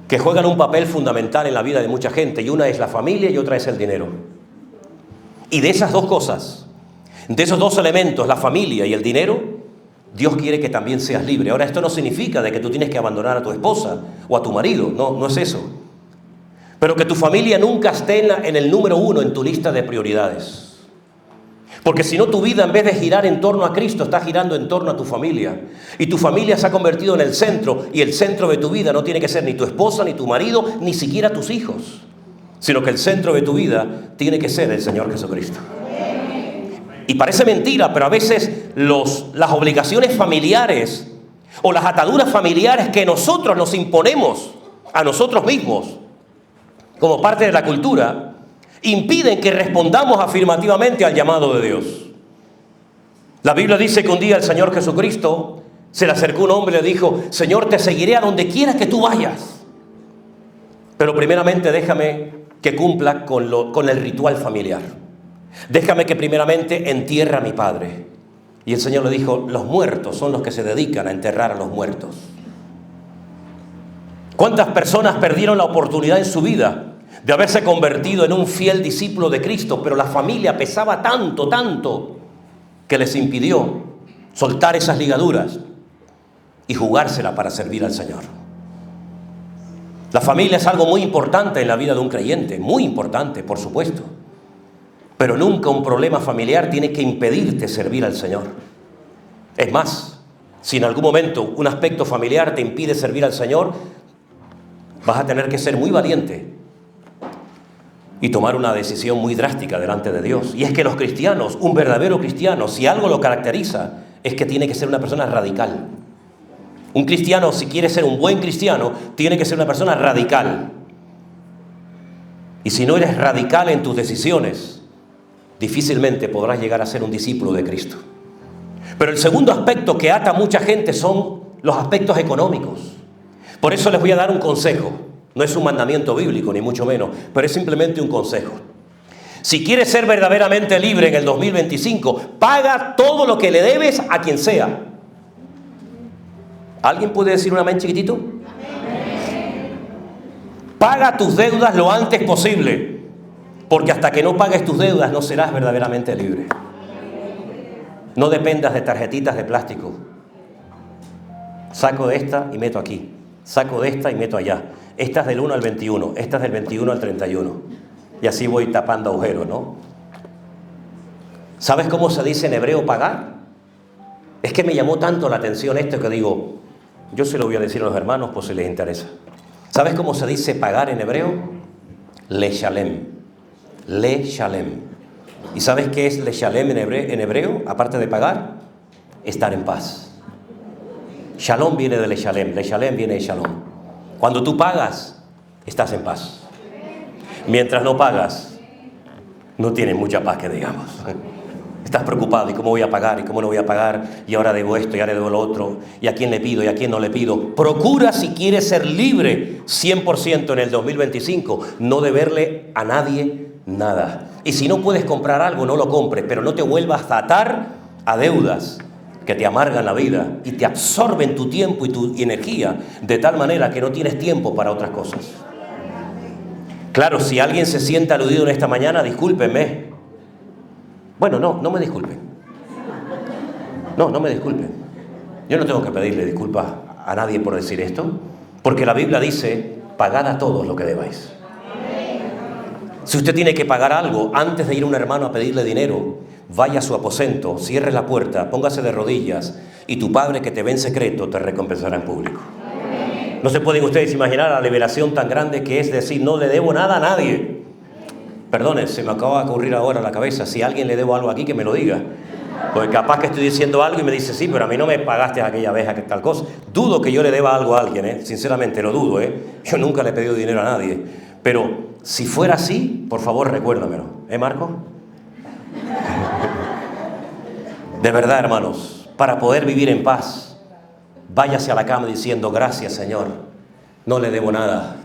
que juegan un papel fundamental en la vida de mucha gente, y una es la familia y otra es el dinero. Y de esas dos cosas, de esos dos elementos, la familia y el dinero, Dios quiere que también seas libre. Ahora, esto no significa de que tú tienes que abandonar a tu esposa o a tu marido, no es eso. Pero que tu familia nunca esté en el número uno en tu lista de prioridades. Porque si no, tu vida, en vez de girar en torno a Cristo, está girando en torno a tu familia. Y tu familia se ha convertido en el centro, y el centro de tu vida no tiene que ser ni tu esposa, ni tu marido, ni siquiera tus hijos, sino que el centro de tu vida tiene que ser el Señor Jesucristo. Y parece mentira, pero a veces las obligaciones familiares o las ataduras familiares que nosotros nos imponemos a nosotros mismos como parte de la cultura impiden que respondamos afirmativamente al llamado de Dios. La Biblia dice que un día el Señor Jesucristo se le acercó un hombre y le dijo: Señor, te seguiré a donde quieras que tú vayas, pero primeramente déjame que cumpla con el ritual familiar. Déjame que primeramente entierre a mi padre. Y el Señor le dijo: los muertos son los que se dedican a enterrar a los muertos. ¿Cuántas personas perdieron la oportunidad en su vida de haberse convertido en un fiel discípulo de Cristo, pero la familia pesaba tanto, tanto, que les impidió soltar esas ligaduras y jugársela para servir al Señor? La familia es algo muy importante en la vida de un creyente, muy importante, por supuesto. Pero nunca un problema familiar tiene que impedirte servir al Señor. Es más, si en algún momento un aspecto familiar te impide servir al Señor, vas a tener que ser muy valiente y tomar una decisión muy drástica delante de Dios. Y es que los cristianos, un verdadero cristiano, si algo lo caracteriza, es que tiene que ser una persona radical. Un cristiano, si quiere ser un buen cristiano, tiene que ser una persona radical. Y si no eres radical en tus decisiones, difícilmente podrás llegar a ser un discípulo de Cristo. Pero el segundo aspecto que ata a mucha gente son los aspectos económicos. Por eso les voy a dar un consejo. No es un mandamiento bíblico, ni mucho menos, pero es simplemente un consejo. Si quieres ser verdaderamente libre en el 2025, paga todo lo que le debes a quien sea. ¿Alguien puede decir un amén chiquitito? Amén. Paga tus deudas lo antes posible. Porque hasta que no pagues tus deudas no serás verdaderamente libre. No dependas de tarjetitas de plástico. Saco de esta y meto aquí. Saco de esta y meto allá. Esta es del 1 al 21. Esta es del 21 al 31. Y así voy tapando agujeros, ¿no? ¿Sabes cómo se dice en hebreo pagar? Es que me llamó tanto la atención esto que digo, yo se lo voy a decir a los hermanos por si les interesa. ¿Sabes cómo se dice pagar en hebreo? Le shalem. Le shalem. ¿Y sabes qué es le shalem en hebreo? Aparte de pagar, estar en paz. Shalom viene de le shalem viene de shalom. Cuando tú pagas, estás en paz. Mientras no pagas, no tienes mucha paz que digamos. Estás preocupado, ¿y cómo voy a pagar? ¿Y cómo no voy a pagar? Y ahora debo esto, y ahora debo lo otro. ¿Y a quién le pido? ¿Y a quién no le pido? Procura, si quieres ser libre 100% en el 2025, no deberle a nadie nada. Y si no puedes comprar algo, no lo compres, pero no te vuelvas a atar a deudas que te amargan la vida y te absorben tu tiempo y tu energía de tal manera que no tienes tiempo para otras cosas. Claro, si alguien se siente aludido en esta mañana, discúlpenme. Bueno, no me disculpen. No me disculpen. Yo no tengo que pedirle disculpas a nadie por decir esto, porque la Biblia dice: pagad a todos lo que debáis. Si usted tiene que pagar algo, antes de ir a un hermano a pedirle dinero, vaya a su aposento, cierre la puerta, póngase de rodillas y tu Padre que te ve en secreto te recompensará en público. No se pueden ustedes imaginar la liberación tan grande que es decir, no le debo nada a nadie. Perdone, se me acaba de ocurrir ahora a la cabeza, si a alguien le debo algo aquí, que me lo diga. Porque capaz que estoy diciendo algo y me dice, sí, pero a mí no me pagaste aquella vez tal cosa. Dudo que yo le deba algo a alguien, sinceramente lo dudo. Yo nunca le he pedido dinero a nadie. Pero si fuera así, por favor recuérdamelo. Marco? De verdad, hermanos, para poder vivir en paz, váyase a la cama diciendo, gracias, Señor, no le debo nada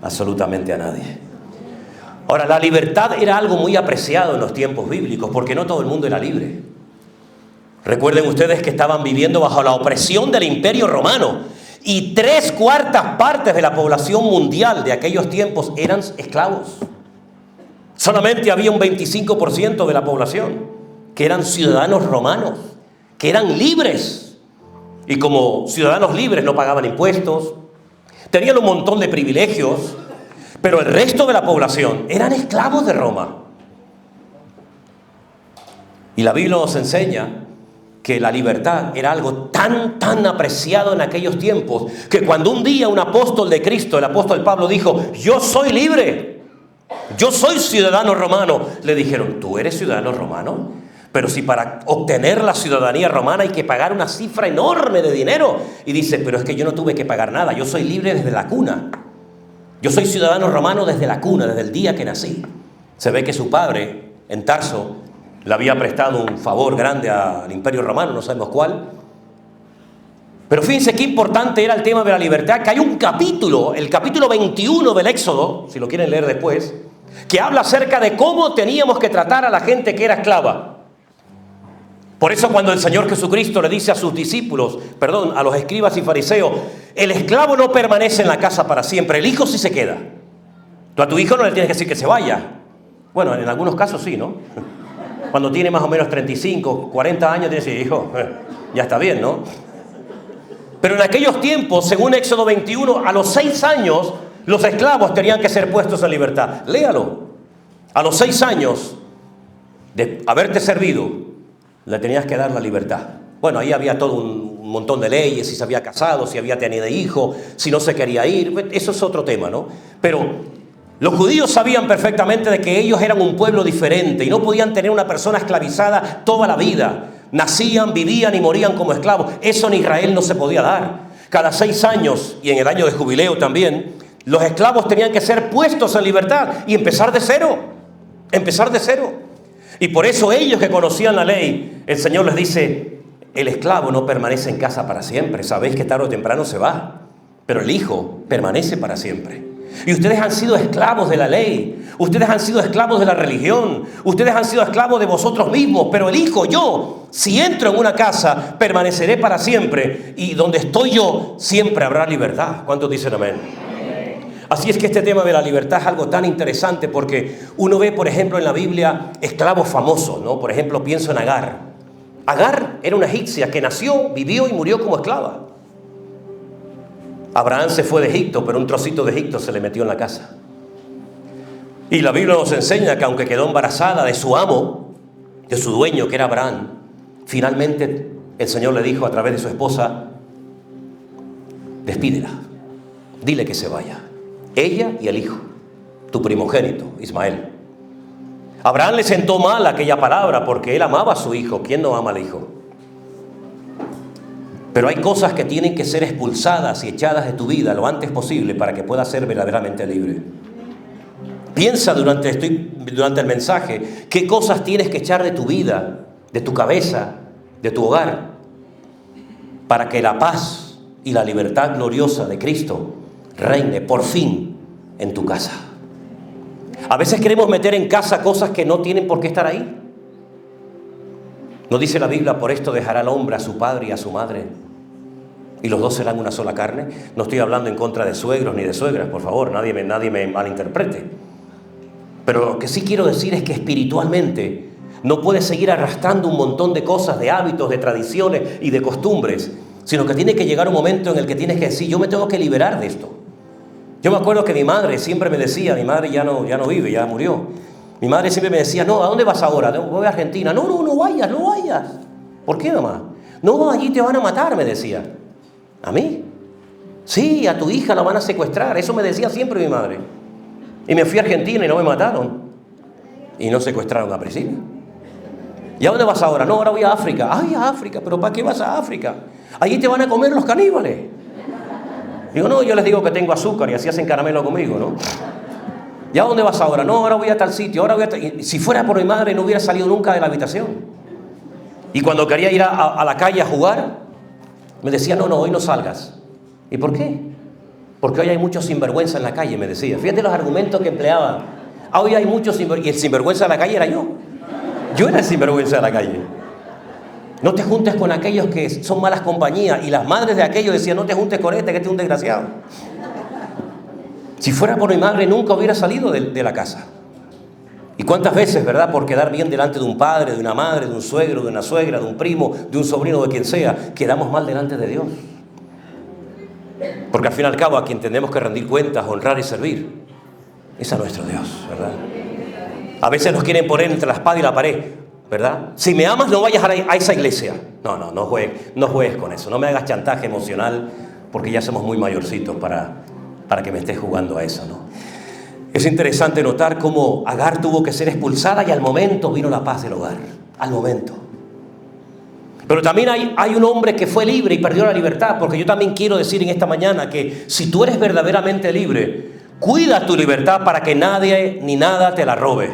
absolutamente a nadie. Ahora, la libertad era algo muy apreciado en los tiempos bíblicos, porque no todo el mundo era libre. Recuerden ustedes que estaban viviendo bajo la opresión del Imperio Romano, y 3/4 partes de la población mundial de aquellos tiempos eran esclavos. Solamente había un 25% de la población que eran ciudadanos romanos, que eran libres. Y como ciudadanos libres no pagaban impuestos, tenían un montón de privilegios, pero el resto de la población eran esclavos de Roma. Y la Biblia nos enseña que la libertad era algo tan apreciado en aquellos tiempos, que cuando un día un apóstol de Cristo, el apóstol Pablo, dijo, yo soy libre, yo soy ciudadano romano, le dijeron, ¿tú eres ciudadano romano? Pero si para obtener la ciudadanía romana hay que pagar una cifra enorme de dinero. Y dice, pero es que yo no tuve que pagar nada, yo soy libre desde la cuna. Yo soy ciudadano romano desde la cuna, desde el día que nací. Se ve que su padre, en Tarso, le había prestado un favor grande al Imperio Romano, no sabemos cuál. Pero fíjense qué importante era el tema de la libertad, que hay un capítulo, el capítulo 21 del Éxodo, si lo quieren leer después, que habla acerca de cómo teníamos que tratar a la gente que era esclava. Por eso cuando el Señor Jesucristo le dice a sus discípulos, a los escribas y fariseos, el esclavo no permanece en la casa para siempre, el hijo sí se queda. Tú a tu hijo no le tienes que decir que se vaya. Bueno, en algunos casos sí, ¿no? Cuando tiene más o menos 35, 40 años, tienes que decir, hijo, ya está bien, ¿no? Pero en aquellos tiempos, según Éxodo 21, a los 6 años, los esclavos tenían que ser puestos en libertad. Léalo. A los 6 años de haberte servido, le tenías que dar la libertad. Bueno, ahí había todo un montón de leyes, si se había casado, si había tenido hijo, si no se quería ir, eso es otro tema, ¿no? Pero los judíos sabían perfectamente de que ellos eran un pueblo diferente y no podían tener una persona esclavizada toda la vida. Nacían, vivían y morían como esclavos. Eso en Israel no se podía dar. Cada 6 años, y en el año de jubileo también, los esclavos tenían que ser puestos en libertad y empezar de cero. Empezar de cero. Y por eso ellos que conocían la ley, el Señor les dice, el esclavo no permanece en casa para siempre. Sabéis que tarde o temprano se va, pero el hijo permanece para siempre. Y ustedes han sido esclavos de la ley, ustedes han sido esclavos de la religión, ustedes han sido esclavos de vosotros mismos, pero el hijo, yo, si entro en una casa, permaneceré para siempre, y donde estoy yo, siempre habrá libertad. ¿Cuántos dicen amén? Así es que este tema de la libertad es algo tan interesante porque uno ve, por ejemplo, en la Biblia esclavos famosos, ¿no? Por ejemplo, pienso en Agar. Agar era una egipcia que nació, vivió y murió como esclava. Abraham se fue de Egipto, pero un trocito de Egipto se le metió en la casa. Y la Biblia nos enseña que aunque quedó embarazada de su amo, de su dueño, que era Abraham, finalmente el Señor le dijo a través de su esposa, despídela, dile que se vaya. Ella y el hijo, tu primogénito, Ismael. Abraham le sentó mal aquella palabra porque él amaba a su hijo. ¿Quién no ama al hijo? Pero hay cosas que tienen que ser expulsadas y echadas de tu vida lo antes posible para que puedas ser verdaderamente libre. Piensa durante el mensaje qué cosas tienes que echar de tu vida, de tu cabeza, de tu hogar, para que la paz y la libertad gloriosa de Cristo reine por fin en tu casa. A veces queremos meter en casa cosas que no tienen por qué estar ahí. ¿No dice la Biblia, por esto dejará el hombre a su padre y a su madre, y los dos serán una sola carne? No estoy hablando en contra de suegros ni de suegras, por favor, nadie me malinterprete. Pero lo que sí quiero decir es que espiritualmente no puedes seguir arrastrando un montón de cosas, de hábitos, de tradiciones y de costumbres, sino que tiene que llegar un momento en el que tienes que decir, yo me tengo que liberar de esto. Yo me acuerdo que mi madre siempre me decía, mi madre ya no vive, ya murió. Mi madre siempre me decía, no, ¿a dónde vas ahora? Voy a Argentina. No vayas. ¿Por qué, mamá? No, allí te van a matar, me decía. ¿A mí? Sí, a tu hija la van a secuestrar. Eso me decía siempre mi madre. Y me fui a Argentina y no me mataron. Y no secuestraron a Priscila. ¿Y a dónde vas ahora? No, ahora voy a África. Ay, a África, ¿pero para qué vas a África? Allí te van a comer los caníbales. Digo, no, yo les digo que tengo azúcar y así hacen caramelo conmigo, ¿no? ¿Y a dónde vas ahora? No, ahora voy a tal sitio, Y si fuera por mi madre no hubiera salido nunca de la habitación. Y cuando quería ir a la calle a jugar, me decía, no, hoy no salgas. ¿Y por qué? Porque hoy hay mucho sinvergüenza en la calle, me decía. Fíjate los argumentos que empleaba. Hoy hay mucho sinvergüenza. Y el sinvergüenza de la calle era yo. Yo era el sinvergüenza de la calle. No te juntes con aquellos que son malas compañías. Y las madres de aquellos decían, no te juntes con que este es un desgraciado. Si fuera por mi madre, nunca hubiera salido de la casa. ¿Y cuántas veces, verdad, por quedar bien delante de un padre, de una madre, de un suegro, de una suegra, de un primo, de un sobrino, de quien sea, quedamos mal delante de Dios? Porque al fin y al cabo, a quien tenemos que rendir cuentas, honrar y servir, es a nuestro Dios, ¿verdad? A veces nos quieren poner entre la espada y la pared, ¿verdad? Si me amas, no vayas a esa iglesia. No juegues con eso. No me hagas chantaje emocional, porque ya somos muy mayorcitos para que me estés jugando a eso, ¿no? Es interesante notar cómo Agar tuvo que ser expulsada y al momento vino la paz del hogar. al momento. Pero también hay un hombre que fue libre y perdió la libertad, porque yo también quiero decir en esta mañana que si tú eres verdaderamente libre, cuida tu libertad para que nadie ni nada te la robe.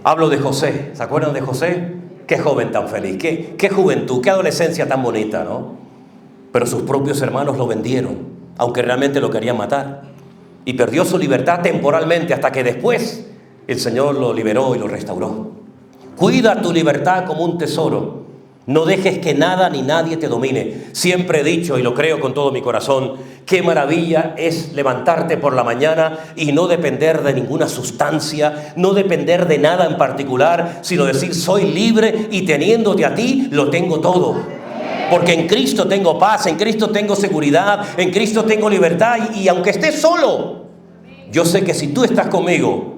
Hablo de José, ¿se acuerdan de José? Qué joven tan feliz, qué juventud, qué adolescencia tan bonita, ¿no? Pero sus propios hermanos lo vendieron, aunque realmente lo querían matar. Y perdió su libertad temporalmente hasta que después el Señor lo liberó y lo restauró. Cuida tu libertad como un tesoro. No dejes que nada ni nadie te domine. Siempre he dicho, y lo creo con todo mi corazón, qué maravilla es levantarte por la mañana y no depender de ninguna sustancia, no depender de nada en particular, sino decir, soy libre y teniéndote a ti, lo tengo todo. Porque en Cristo tengo paz, en Cristo tengo seguridad, en Cristo tengo libertad. Y aunque esté solo, yo sé que si tú estás conmigo,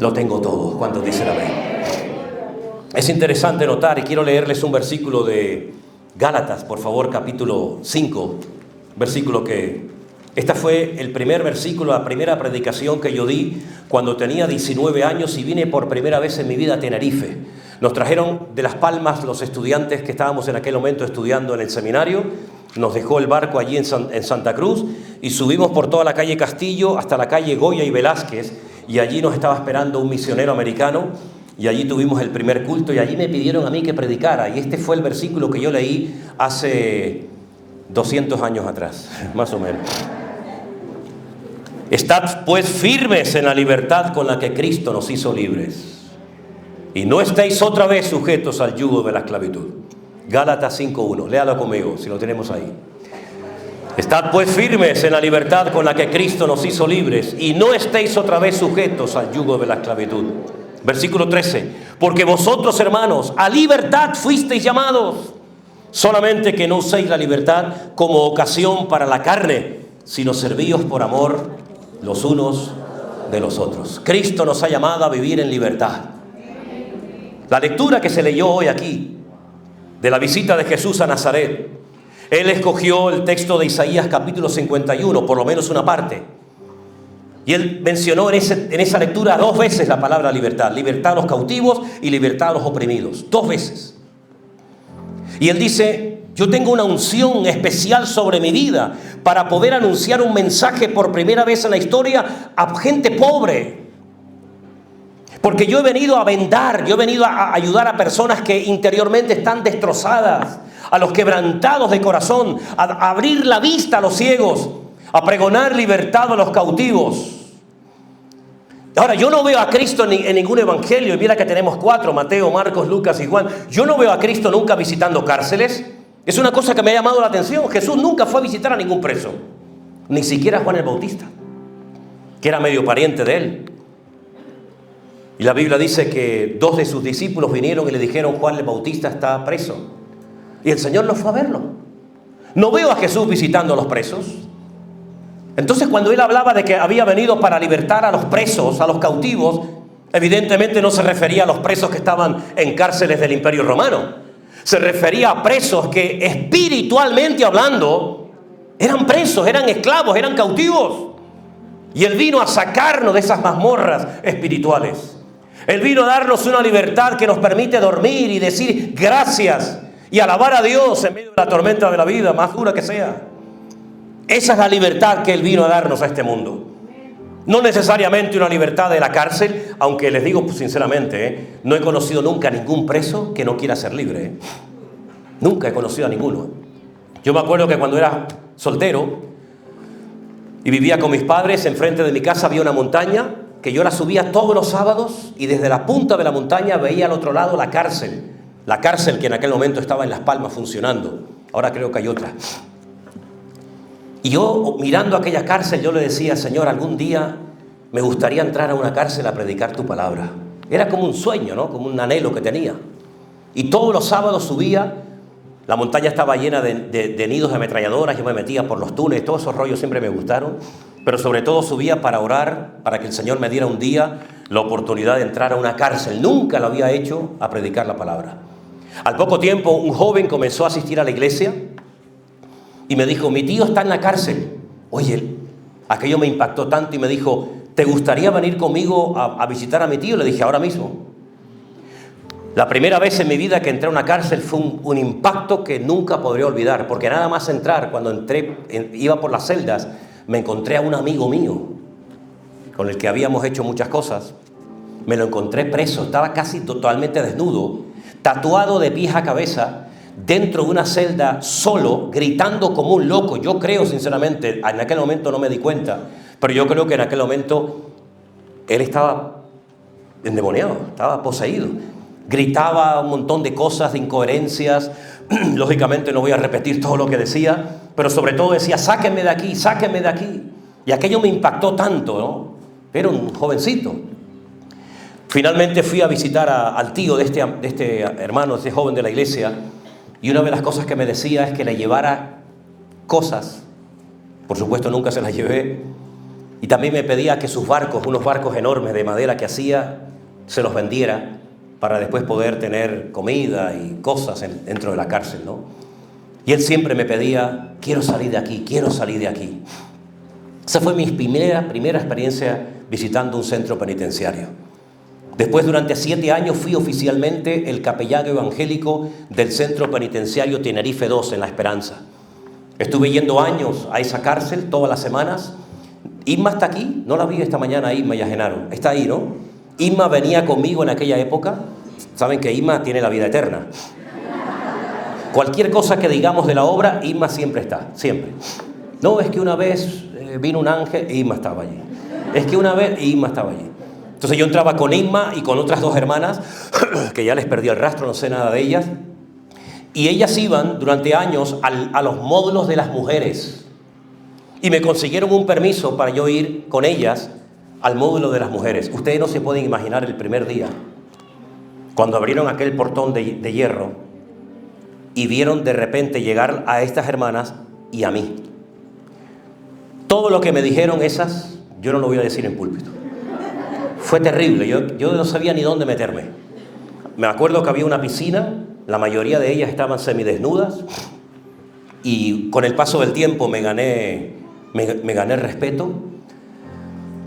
lo tengo todo. ¿Cuántos dicen amén? Es interesante notar, y quiero leerles un versículo de Gálatas, por favor, capítulo 5, versículo que... Esta fue el primer versículo, la primera predicación que yo di cuando tenía 19 años y vine por primera vez en mi vida a Tenerife. Nos trajeron de Las Palmas los estudiantes que estábamos en aquel momento estudiando en el seminario. Nos dejó el barco allí en Santa Cruz y subimos por toda la calle Castillo hasta la calle Goya y Velázquez, y allí nos estaba esperando un misionero americano. Y allí tuvimos el primer culto y allí me pidieron a mí que predicara. Y este fue el versículo que yo leí hace 200 años atrás, más o menos. Estad pues firmes en la libertad con la que Cristo nos hizo libres. Y no estéis otra vez sujetos al yugo de la esclavitud. Gálatas 5:1, léalo conmigo si lo tenemos ahí. Estad pues firmes en la libertad con la que Cristo nos hizo libres. Y no estéis otra vez sujetos al yugo de la esclavitud. Versículo 13, porque vosotros, hermanos, a libertad fuisteis llamados, solamente que no uséis la libertad como ocasión para la carne, sino servíos por amor los unos de los otros. Cristo nos ha llamado a vivir en libertad. La lectura que se leyó hoy aquí, de la visita de Jesús a Nazaret, Él escogió el texto de Isaías capítulo 51, por lo menos una parte. Y Él mencionó en esa lectura 2 veces la palabra libertad. Libertad a los cautivos y libertad a los oprimidos. 2 veces. Y Él dice, yo tengo una unción especial sobre mi vida para poder anunciar un mensaje por primera vez en la historia a gente pobre. Porque yo he venido a vendar, yo he venido a ayudar a personas que interiormente están destrozadas, a los quebrantados de corazón, a abrir la vista a los ciegos, a pregonar libertad a los cautivos. Ahora, yo no veo a Cristo en ningún evangelio, y mira que tenemos 4, Mateo, Marcos, Lucas y Juan. Yo no veo a Cristo nunca visitando cárceles. Es una cosa que me ha llamado la atención. Jesús nunca fue a visitar a ningún preso, ni siquiera a Juan el Bautista, que era medio pariente de él. Y la Biblia dice que 2 de sus discípulos vinieron y le dijeron, Juan el Bautista está preso. Y el Señor no fue a verlo. No veo a Jesús visitando a los presos. Entonces, cuando Él hablaba de que había venido para libertar a los presos, a los cautivos, evidentemente no se refería a los presos que estaban en cárceles del Imperio Romano. Se refería a presos que espiritualmente hablando eran presos, eran esclavos, eran cautivos. Y Él vino a sacarnos de esas mazmorras espirituales. Él vino a darnos una libertad que nos permite dormir y decir gracias y alabar a Dios en medio de la tormenta de la vida, más dura que sea. Esa es la libertad que Él vino a darnos a este mundo. No necesariamente una libertad de la cárcel, aunque les digo sinceramente, no he conocido nunca a ningún preso que no quiera ser libre. Nunca he conocido a ninguno. Yo me acuerdo que cuando era soltero y vivía con mis padres, enfrente de mi casa había una montaña que yo la subía todos los sábados y desde la punta de la montaña veía al otro lado la cárcel que en aquel momento estaba en Las Palmas funcionando. Ahora creo que hay otra. Y yo, mirando aquella cárcel, yo le decía, Señor, algún día me gustaría entrar a una cárcel a predicar tu palabra. Era como un sueño, ¿no? Como un anhelo que tenía. Y todos los sábados subía, la montaña estaba llena de nidos de ametralladoras, yo me metía por los túneles, todos esos rollos siempre me gustaron, pero sobre todo subía para orar, para que el Señor me diera un día la oportunidad de entrar a una cárcel. Nunca lo había hecho a predicar la palabra. Al poco tiempo, un joven comenzó a asistir a la iglesia, y me dijo, mi tío está en la cárcel. Oye, aquello me impactó tanto y me dijo, ¿te gustaría venir conmigo a visitar a mi tío? Le dije, ahora mismo. La primera vez en mi vida que entré a una cárcel fue un impacto que nunca podré olvidar, porque nada más entrar, cuando iba por las celdas, me encontré a un amigo mío, con el que habíamos hecho muchas cosas. Me lo encontré preso, estaba casi totalmente desnudo, tatuado de pies a cabeza, dentro de una celda, solo, gritando como un loco. Yo creo, sinceramente, en aquel momento no me di cuenta, pero yo creo que en aquel momento él estaba endemoniado, estaba poseído. Gritaba un montón de cosas, de incoherencias. Lógicamente no voy a repetir todo lo que decía, pero sobre todo decía, sáquenme de aquí, sáquenme de aquí. Y aquello me impactó tanto, ¿no? Era un jovencito. Finalmente fui a visitar al tío de este hermano, de este joven de la iglesia, y una de las cosas que me decía es que le llevara cosas. Por supuesto nunca se las llevé. Y también me pedía que sus barcos, unos barcos enormes de madera que hacía, se los vendiera para después poder tener comida y cosas dentro de la cárcel, ¿no? Y él siempre me pedía, quiero salir de aquí, quiero salir de aquí. Esa fue mi primera experiencia visitando un centro penitenciario. Después, durante 7 años, fui oficialmente el capellán evangélico del centro penitenciario Tenerife 2 en La Esperanza. Estuve yendo años a esa cárcel todas las semanas. Isma está aquí, no la vi esta mañana, Isma y a Genaro. Está ahí, ¿no? Isma venía conmigo en aquella época. Saben que Isma tiene la vida eterna. Cualquier cosa que digamos de la obra, Isma siempre está, siempre. No, es que una vez vino un ángel e Isma estaba allí. Es que una vez Isma estaba allí. Entonces yo entraba con Isma y con otras 2 hermanas, que ya les perdí el rastro, no sé nada de ellas. Y ellas iban durante años a los módulos de las mujeres. Y me consiguieron un permiso para yo ir con ellas al módulo de las mujeres. Ustedes no se pueden imaginar el primer día, cuando abrieron aquel portón de hierro y vieron de repente llegar a estas hermanas y a mí. Todo lo que me dijeron esas, yo no lo voy a decir en púlpito. Fue terrible, yo no sabía ni dónde meterme. Me acuerdo que había una piscina, la mayoría de ellas estaban semidesnudas y con el paso del tiempo me gané el respeto.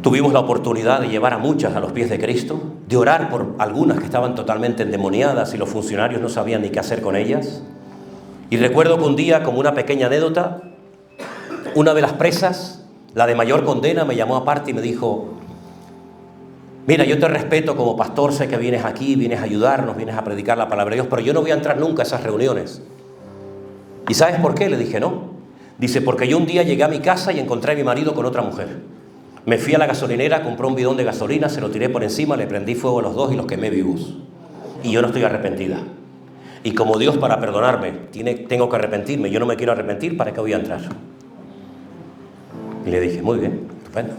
Tuvimos la oportunidad de llevar a muchas a los pies de Cristo, de orar por algunas que estaban totalmente endemoniadas y los funcionarios no sabían ni qué hacer con ellas. Y recuerdo que un día, como una pequeña anécdota, una de las presas, la de mayor condena, me llamó aparte y me dijo, mira, yo te respeto como pastor, sé que vienes aquí, vienes a ayudarnos, vienes a predicar la palabra de Dios, pero yo no voy a entrar nunca a esas reuniones. ¿Y sabes por qué? Le dije, no. Dice, porque yo un día llegué a mi casa y encontré a mi marido con otra mujer. Me fui a la gasolinera, compré un bidón de gasolina, se lo tiré por encima, le prendí fuego a los 2 y los quemé vivos. Y yo no estoy arrepentida. Y como Dios, para perdonarme, tengo que arrepentirme. Yo no me quiero arrepentir, ¿para qué voy a entrar? Y le dije, muy bien, estupendo.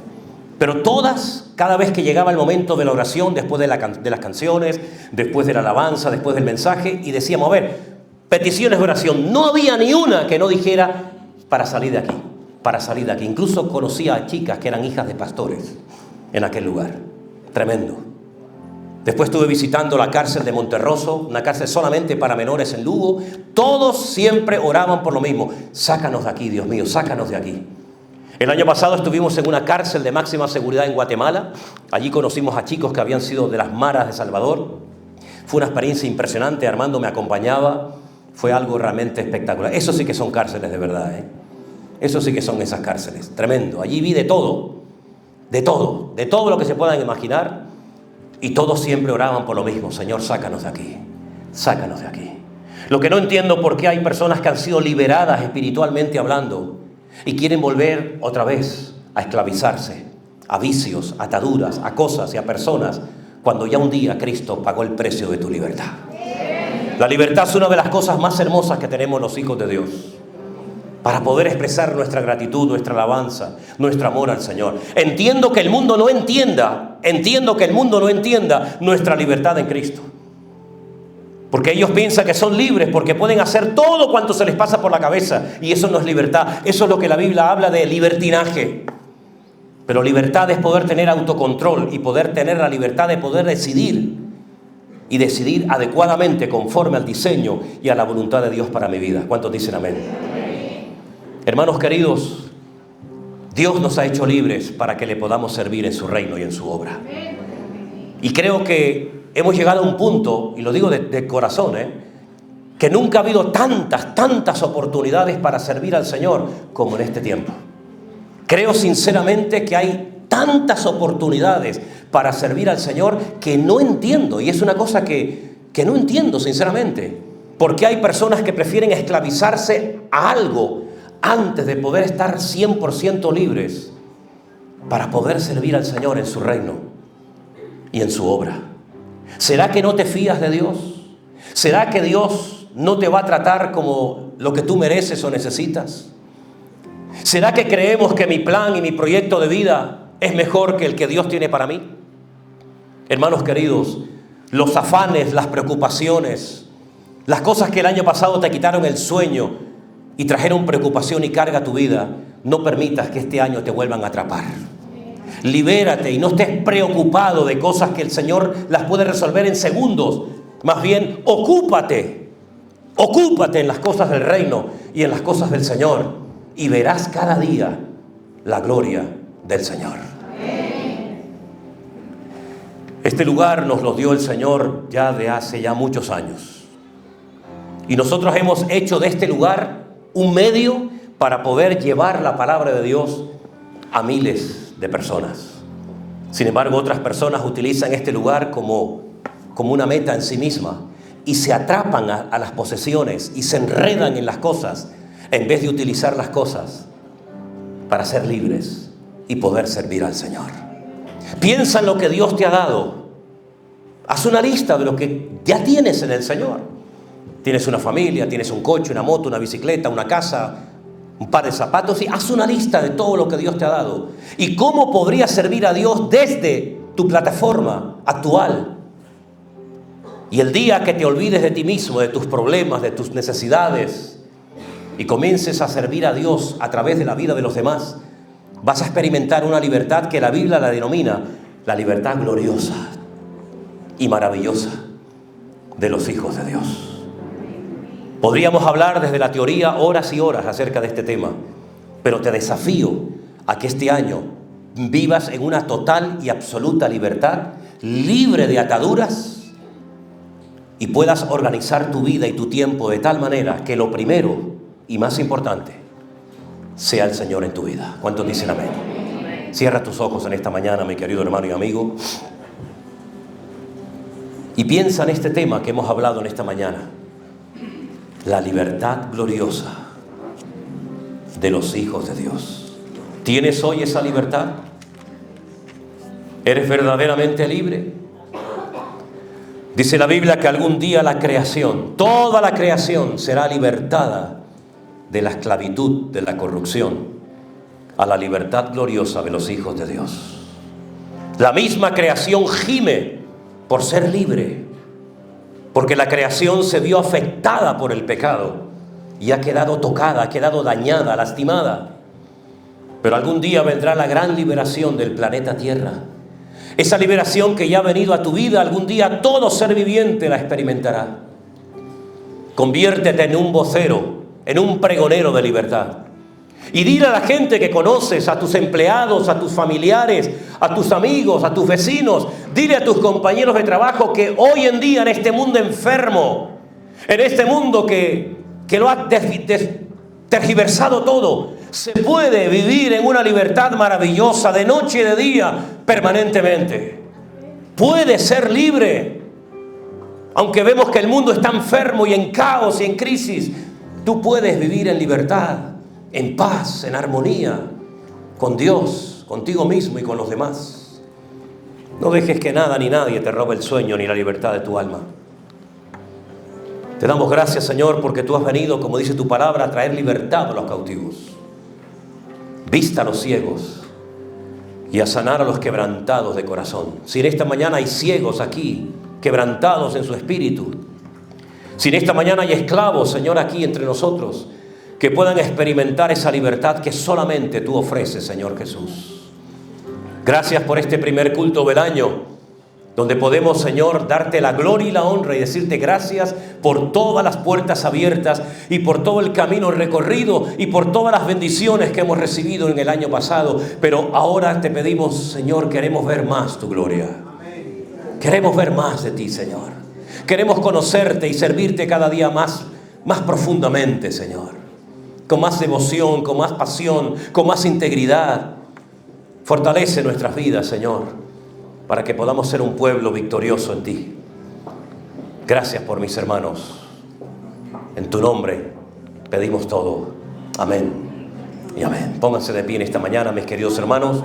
Pero todas, cada vez que llegaba el momento de la oración, después de las canciones, después de la alabanza, después del mensaje, y decíamos, a ver, peticiones de oración, no había ni una que no dijera para salir de aquí. Para salir de aquí. Incluso conocía a chicas que eran hijas de pastores en aquel lugar. Tremendo. Después estuve visitando la cárcel de Monterroso, una cárcel solamente para menores en Lugo. Todos siempre oraban por lo mismo. Sácanos de aquí, Dios mío, sácanos de aquí. El año pasado estuvimos en una cárcel de máxima seguridad en Guatemala. Allí conocimos a chicos que habían sido de las maras de Salvador. Fue una experiencia impresionante. Armando me acompañaba. Fue algo realmente espectacular. Eso sí que son cárceles de verdad, ¿eh? Eso sí que son esas cárceles, tremendo. Allí vi de todo lo que se puedan imaginar, y todos siempre oraban por lo mismo, Señor, sácanos de aquí, sácanos de aquí. Lo que no entiendo por qué hay personas que han sido liberadas espiritualmente hablando y quieren volver otra vez a esclavizarse, a vicios, a ataduras, a cosas y a personas, cuando ya un día Cristo pagó el precio de tu libertad. La libertad es una de las cosas más hermosas que tenemos los hijos de Dios, para poder expresar nuestra gratitud, nuestra alabanza, nuestro amor al Señor. Entiendo que el mundo no entienda nuestra libertad en Cristo. Porque ellos piensan que son libres, porque pueden hacer todo cuanto se les pasa por la cabeza. Y eso no es libertad. Eso es lo que la Biblia habla de libertinaje. Pero libertad es poder tener autocontrol y poder tener la libertad de poder decidir. Y decidir adecuadamente conforme al diseño y a la voluntad de Dios para mi vida. ¿Cuántos dicen amén? Hermanos queridos, Dios nos ha hecho libres para que le podamos servir en su reino y en su obra. Y creo que hemos llegado a un punto, y lo digo de corazón, que nunca ha habido tantas oportunidades para servir al Señor como en este tiempo. Creo sinceramente que hay tantas oportunidades para servir al Señor que no entiendo, y es una cosa que no entiendo sinceramente. ¿Por qué hay personas que prefieren esclavizarse a algo antes de poder estar 100% libres para poder servir al Señor en su reino y en su obra? ¿Será que no te fías de Dios? ¿Será que Dios no te va a tratar como lo que tú mereces o necesitas? ¿Será que creemos que mi plan y mi proyecto de vida es mejor que el que Dios tiene para mí? Hermanos queridos, los afanes, las preocupaciones, las cosas que el año pasado te quitaron el sueño y trajeron preocupación y carga a tu vida, no permitas que este año te vuelvan a atrapar. Libérate y no estés preocupado de cosas que el Señor las puede resolver en segundos. Más bien, ocúpate en las cosas del reino y en las cosas del Señor, y verás cada día la gloria del Señor. Este lugar nos lo dio el Señor ya de hace muchos años. Y nosotros hemos hecho de este lugar un medio para poder llevar la palabra de Dios a miles de personas. Sin embargo, otras personas utilizan este lugar como una meta en sí misma y se atrapan a las posesiones y se enredan en las cosas en vez de utilizar las cosas para ser libres y poder servir al Señor. Piensa en lo que Dios te ha dado. Haz una lista de lo que ya tienes en el Señor. Tienes una familia, tienes un coche, una moto, una bicicleta, una casa, un par de zapatos, y haz una lista de todo lo que Dios te ha dado. Y cómo podrías servir a Dios desde tu plataforma actual. Y el día que te olvides de ti mismo, de tus problemas, de tus necesidades, y comiences a servir a Dios a través de la vida de los demás, vas a experimentar una libertad que la Biblia la denomina la libertad gloriosa y maravillosa de los hijos de Dios. Podríamos hablar desde la teoría horas y horas acerca de este tema, pero te desafío a que este año vivas en una total y absoluta libertad, libre de ataduras, y puedas organizar tu vida y tu tiempo de tal manera que lo primero y más importante sea el Señor en tu vida. ¿Cuántos dicen amén? Cierra tus ojos en esta mañana, mi querido hermano y amigo, y piensa en este tema que hemos hablado en esta mañana. La libertad gloriosa de los hijos de Dios. ¿Tienes hoy esa libertad? ¿Eres verdaderamente libre? Dice la Biblia que algún día la creación, toda la creación será libertada de la esclavitud, de la corrupción, a la libertad gloriosa de los hijos de Dios. La misma creación gime por ser libre, porque la creación se vio afectada por el pecado y ha quedado tocada, ha quedado dañada, lastimada. Pero algún día vendrá la gran liberación del planeta Tierra. Esa liberación que ya ha venido a tu vida, algún día todo ser viviente la experimentará. Conviértete en un vocero, en un pregonero de libertad. Y dile a la gente que conoces, a tus empleados, a tus familiares, a tus amigos, a tus vecinos, dile a tus compañeros de trabajo que hoy en día en este mundo enfermo, en este mundo que lo ha tergiversado todo, se puede vivir en una libertad maravillosa de noche y de día, permanentemente. Puede ser libre. Aunque vemos que el mundo está enfermo y en caos y en crisis, tú puedes vivir en libertad, en paz, en armonía con Dios, contigo mismo y con los demás. No dejes que nada ni nadie te robe el sueño ni la libertad de tu alma. Te damos gracias, Señor, porque tú has venido, como dice tu palabra, a traer libertad a los cautivos, vista a los ciegos y a sanar a los quebrantados de corazón. Si en esta mañana hay ciegos aquí, quebrantados en su espíritu, si en esta mañana hay esclavos, Señor, aquí entre nosotros, que puedan experimentar esa libertad que solamente tú ofreces, Señor Jesús. Gracias por este primer culto del año, donde podemos, Señor, darte la gloria y la honra y decirte gracias por todas las puertas abiertas y por todo el camino recorrido y por todas las bendiciones que hemos recibido en el año pasado. Pero ahora te pedimos, Señor, queremos ver más tu gloria. Queremos ver más de ti, Señor. Queremos conocerte y servirte cada día más profundamente, Señor. Con más devoción, con más pasión, con más integridad. Fortalece nuestras vidas, Señor, para que podamos ser un pueblo victorioso en ti. Gracias por mis hermanos. En tu nombre pedimos todo. Amén y amén. Pónganse de pie en esta mañana, mis queridos hermanos.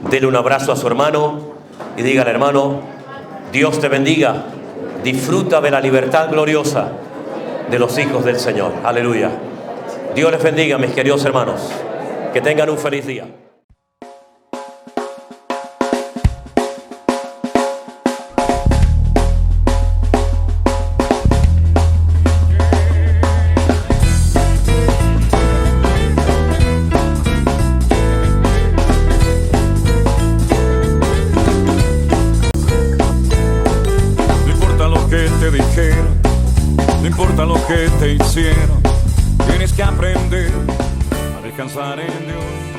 Dele un abrazo a su hermano y dígale, hermano, Dios te bendiga. Disfruta de la libertad gloriosa de los hijos del Señor. Aleluya. Dios les bendiga, mis queridos hermanos. Que tengan un feliz día. No importa lo que te hicieron, tienes que aprender a descansar en Dios.